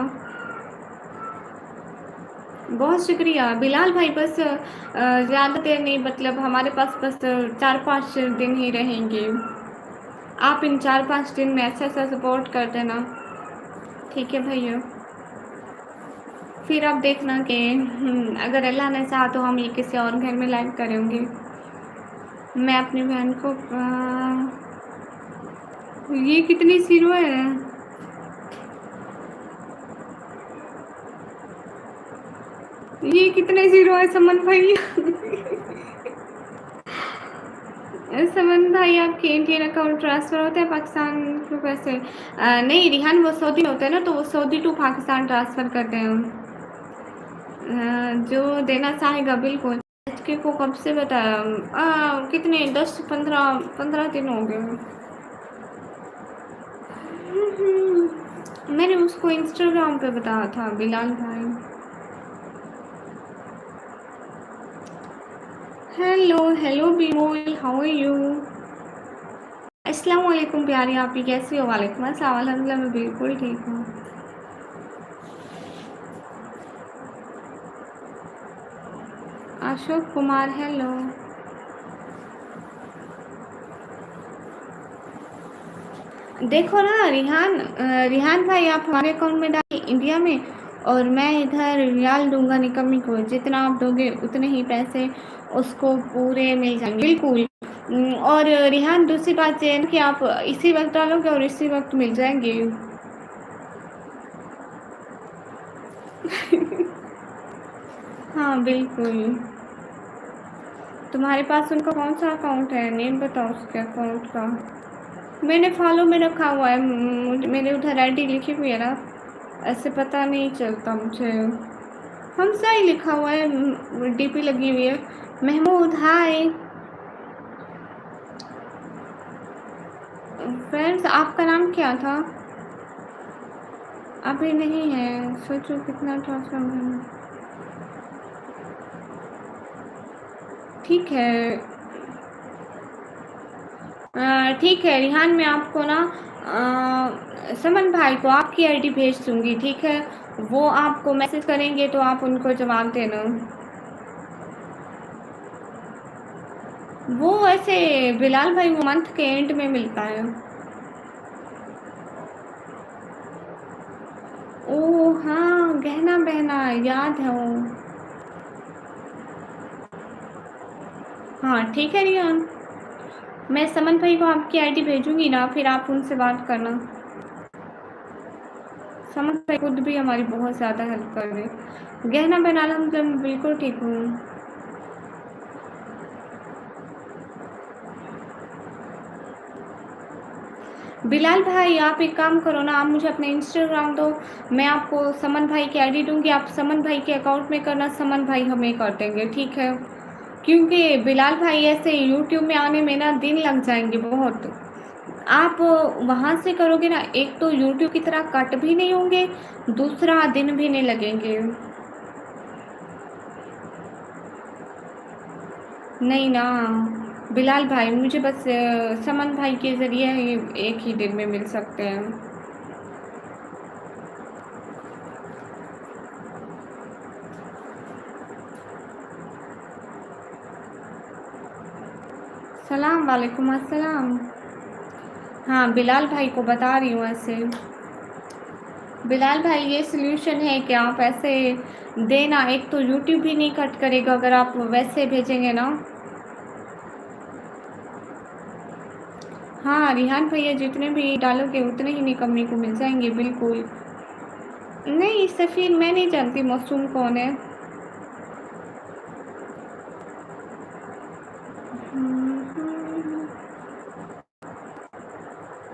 बहुत शुक्रिया बिलाल भाई, बस ज़्यादा देर नहीं, मतलब हमारे पास बस 4-5 दिन ही रहेंगे। आप इन 4-5 दिन में अच्छा सा सपोर्ट कर देना, ठीक है भैया। फिर आप देखना कि अगर अल्लाह ने चाहा तो हम ये किसी और घर में लाइव करेंगे। मैं अपनी बहन को ये कितनी ज़ीरो है? ये कितने ज़ीरो है समन भाई? समन भाई, आपके इंडियन अकाउंट ट्रांसफ़र होता है पाकिस्तान को पैसे? नहीं रिहान, वो सऊदी होते हैं ना, तो वो सऊदी टू पाकिस्तान ट्रांसफ़र करते हैं हम। जो देना चाहेगा बिल्कुल। के को कब से बताया? कितने 10-15 दिन हो गए। मैंने उसको इंस्टाग्राम पे बताया था बिलाल भाई। Hello hello Bimol, how are you? अस्सलाम वालेकुम प्यारी, आप ही कैसी हो? वालेकुम अस्सलाम, अल्हम्दुलिल्लाह मैं बिल्कुल ठीक हूँ। अशोक कुमार, हेलो। देखो ना रिहान भाई, आप हमारे अकाउंट में डालिए इंडिया में, और मैं इधर रियाल दूंगा निकम्मी को। जितना आप दोगे उतने ही पैसे उसको पूरे मिल जाएंगे, बिल्कुल। और रिहान, दूसरी बात ये है कि आप इसी वक्त डालोगे और इसी वक्त मिल जाएंगे। हाँ बिल्कुल। तुम्हारे पास उनका कौन सा अकाउंट है? नेम बताओ उसके अकाउंट का। मैंने फॉलो में रखा हुआ है, मेरे उधर आईडी लिखी हुई है ना, ऐसे पता नहीं चलता मुझे। हमसा ही लिखा हुआ है, डीपी लगी हुई है। महमूद हाय। फ्रेंड्स, आपका नाम क्या था? अभी नहीं है, सोचो कितना ट्रांसफर करना। ठीक है, ठीक है रिहान, मैं आपको ना समन भाई को आपकी आईडी भेज दूंगी, ठीक है? वो आपको मैसेज करेंगे तो आप उनको जवाब देना। वो ऐसे बिलाल भाई, वो मंथ के एंड में मिलता है। ओह हाँ, गहना बहना, याद है वो। हाँ ठीक है रिहान, मैं समन भाई को आपकी आईडी भेजूंगी ना, फिर आप उनसे बात करना। समन भाई खुद भी हमारी बहुत ज़्यादा हेल्प कर रहे। गहना बनाना, मतलब बिल्कुल ठीक हूँ। बिलाल भाई, आप एक काम करो ना, आप मुझे अपने इंस्टाग्राम दो, मैं आपको समन भाई की आईडी दूंगी, आप समन भाई के अकाउंट में करना, समन भाई हमें कर देंगे, ठीक है? क्योंकि बिलाल भाई ऐसे यूट्यूब में आने में ना दिन लग जाएंगे बहुत। आप वहाँ से करोगे ना, एक तो यूट्यूब की तरह कट भी नहीं होंगे, दूसरा दिन भी नहीं लगेंगे। नहीं ना बिलाल भाई, मुझे बस समन भाई के ज़रिए ही एक ही दिन में मिल सकते हैं। सलाम, वालेकुम अस्सलाम। हाँ बिलाल भाई को बता रही हूँ ऐसे। बिलाल भाई ये सॉल्यूशन है कि आप ऐसे देना, एक तो यूट्यूब भी नहीं कट करेगा अगर आप वैसे भेजेंगे ना। हाँ रिहान भैया जितने भी डालोगे उतने ही निकम्मी को मिल जाएंगे, बिल्कुल। नहीं सफ़ीर मैं नहीं जानती मासूम कौन है।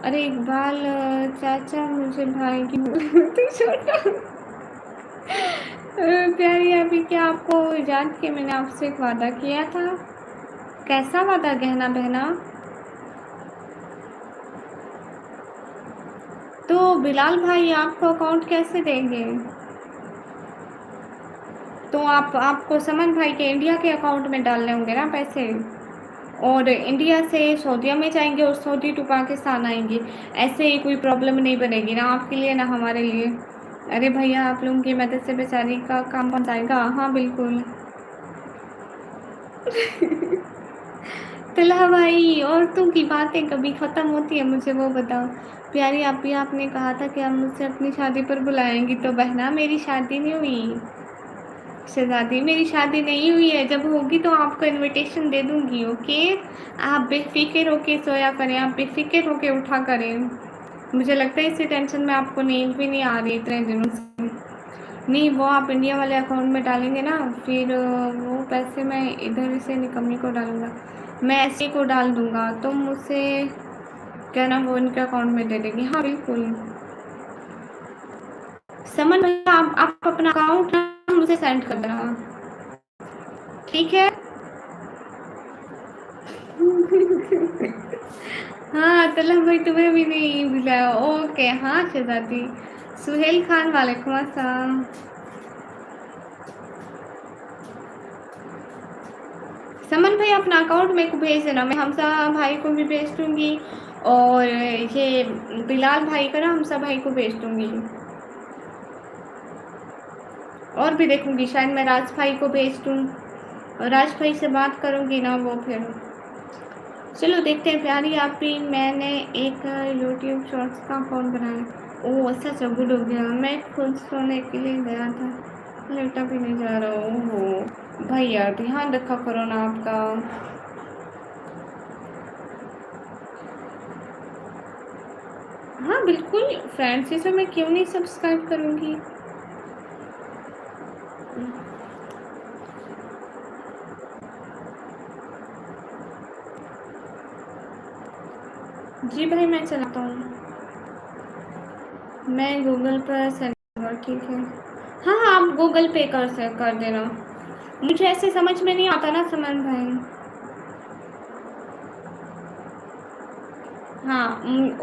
अरे इकबाल चाचा मुझे भाई की तू छोटा प्यारी अभी क्या आपको जान के मैंने आपसे एक वादा किया था। कैसा वादा गहना बहना? तो बिलाल भाई आपको अकाउंट कैसे देंगे? तो आपको समन भाई के इंडिया के अकाउंट में डालने होंगे ना पैसे, और इंडिया से सऊदीया में जाएंगे और सऊदी टू पाकिस्तान आएंगे। ऐसे ही कोई प्रॉब्लम नहीं बनेगी ना आपके लिए ना हमारे लिए। अरे भैया आप लोगों की मदद से बेचारी का काम बन जाएगा। हाँ बिल्कुल। तलहा भाई औरतों की बातें कभी ख़त्म होती है, मुझे वो बताओ। प्यारी आप भी आपने कहा था कि आप मुझसे अपनी शादी पर बुलाएंगी, तो बहना मेरी शादी नहीं हुई। शहजादी मेरी शादी नहीं हुई है, जब होगी तो आपको इनविटेशन दे दूंगी। ओके आप बेफिक्र होके सोया करें, आप बेफिक्र होके उठा करें। मुझे लगता है इसी टेंशन में आपको नींद भी नहीं आ रही इतने दिनों से। नहीं वो आप इंडिया वाले अकाउंट में डालेंगे ना, फिर वो पैसे मैं इधर से निकम्मी को डालूंगा, मैं ऐसे को डाल दूंगा, तो मुझसे क्या ना वो इनके अकाउंट में दे देंगे। हाँ बिल्कुल। समन भैया आप अपना अकाउंट मुझे सेंड कर देना, ठीक है। हाँ तलब भाई तुम्हें भी नहीं बुलाया। ओके हाँ शहजादी। सुहेल खान वालेकुम अस्सलाम। समन भाई अपना अकाउंट मेरे को भेज देना, मैं हमसा भाई को भी भेज दूंगी, और ये बिलाल भाई का ना हमसा भाई को भेज दूंगी, और भी देखूंगी शायद मैं राज भाई को भेज दूँ, और राज भाई से बात करूंगी ना वो फिर। चलो देखते हैं प्यारी आप भी। मैंने एक यूट्यूब शॉर्ट्स का अकाउंट बनाया। ओह अच्छा अच्छा गुड हो गया, मैं खुद सोने के लिए गया था, लैपटॉप भी नहीं जा रहा। ओहो भाई यार ध्यान रखा करो ना आपका। हाँ बिल्कुल फ्रेंड्स इसे मैं क्यों नहीं सब्सक्राइब करूँगी। जी भाई मैं चलाता हूँ, मैं गूगल पर सर्च, ठीक है। हाँ हाँ आप गूगल पे कर देना, मुझे ऐसे समझ में नहीं आता ना समन भाई। हाँ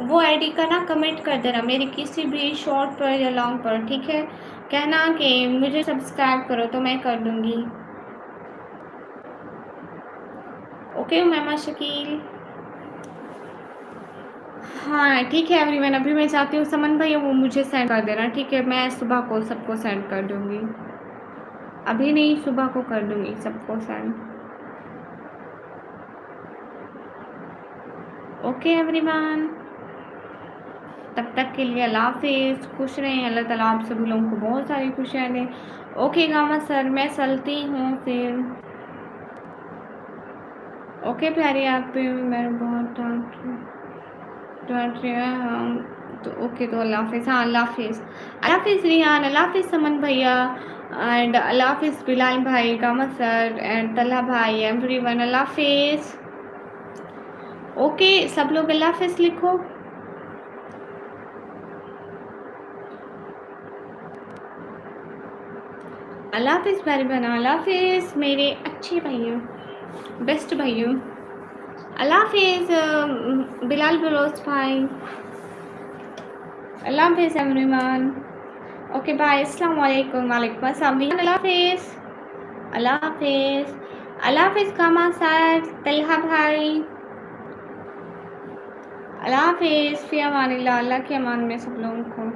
वो आईडी का ना कमेंट कर देना मेरी किसी भी शॉर्ट पर या लॉन्ग पर, ठीक है। कहना कि मुझे सब्सक्राइब करो तो मैं कर दूँगी। ओके मैमा शकील। हाँ ठीक है एवरीवन, अभी मैं चाहती हूँ समन भाई वो मुझे सेंड कर देना, ठीक है। मैं सुबह को सबको सेंड कर दूँगी, अभी नहीं सुबह को कर दूँगी सबको सेंड। ओके एवरीवन, तब तक के लिए अल्लाह हाफिज़, खुश रहें, अल्लाह ताला आप सभी लोगों को बहुत सारी खुशियाँ दें। ओके गामा सर मैं चलती हूँ फिर। ओके प्यारे आप भी मैं बहुत डांट रही है। हाँ तो ओके तो अल्लाह हाफिज़। हाँ अल्लाह हाफिज़, अल्लाह हाफिज़ रिहान, अल्लाह हाफिज़ समन भैया, एंड अल्लाह हाफिज़ बिलाल भाई, गामा सर एंड तल्हा भाई, एवरीवन अल्लाह हाफिज़। ओके सब लोग अल्लाह हाफिज़ लिखो। अल्लाह हाफिज़ प्यारे बहना, अल्लाह हाफिज़ मेरे अच्छे भाइयों, बेस्ट भाइयों, अल्लाह हाफिज़ बिलाल बलोच भाई, अल्लाह हाफिज़ एवरीवन। ओके बाय, अस्सलाम वालेकुम। वालेकुम अस्सलाम रिहान, अल्लाह हाफिज़, अल्लाह हाफिज़, अल्लाह हाफिज़ कामा सर, तल्हा भाई, अल्लाह हाफिज़, फ़ी अमानिल्लाह, अल्लाह के अमान में सब लोगों को।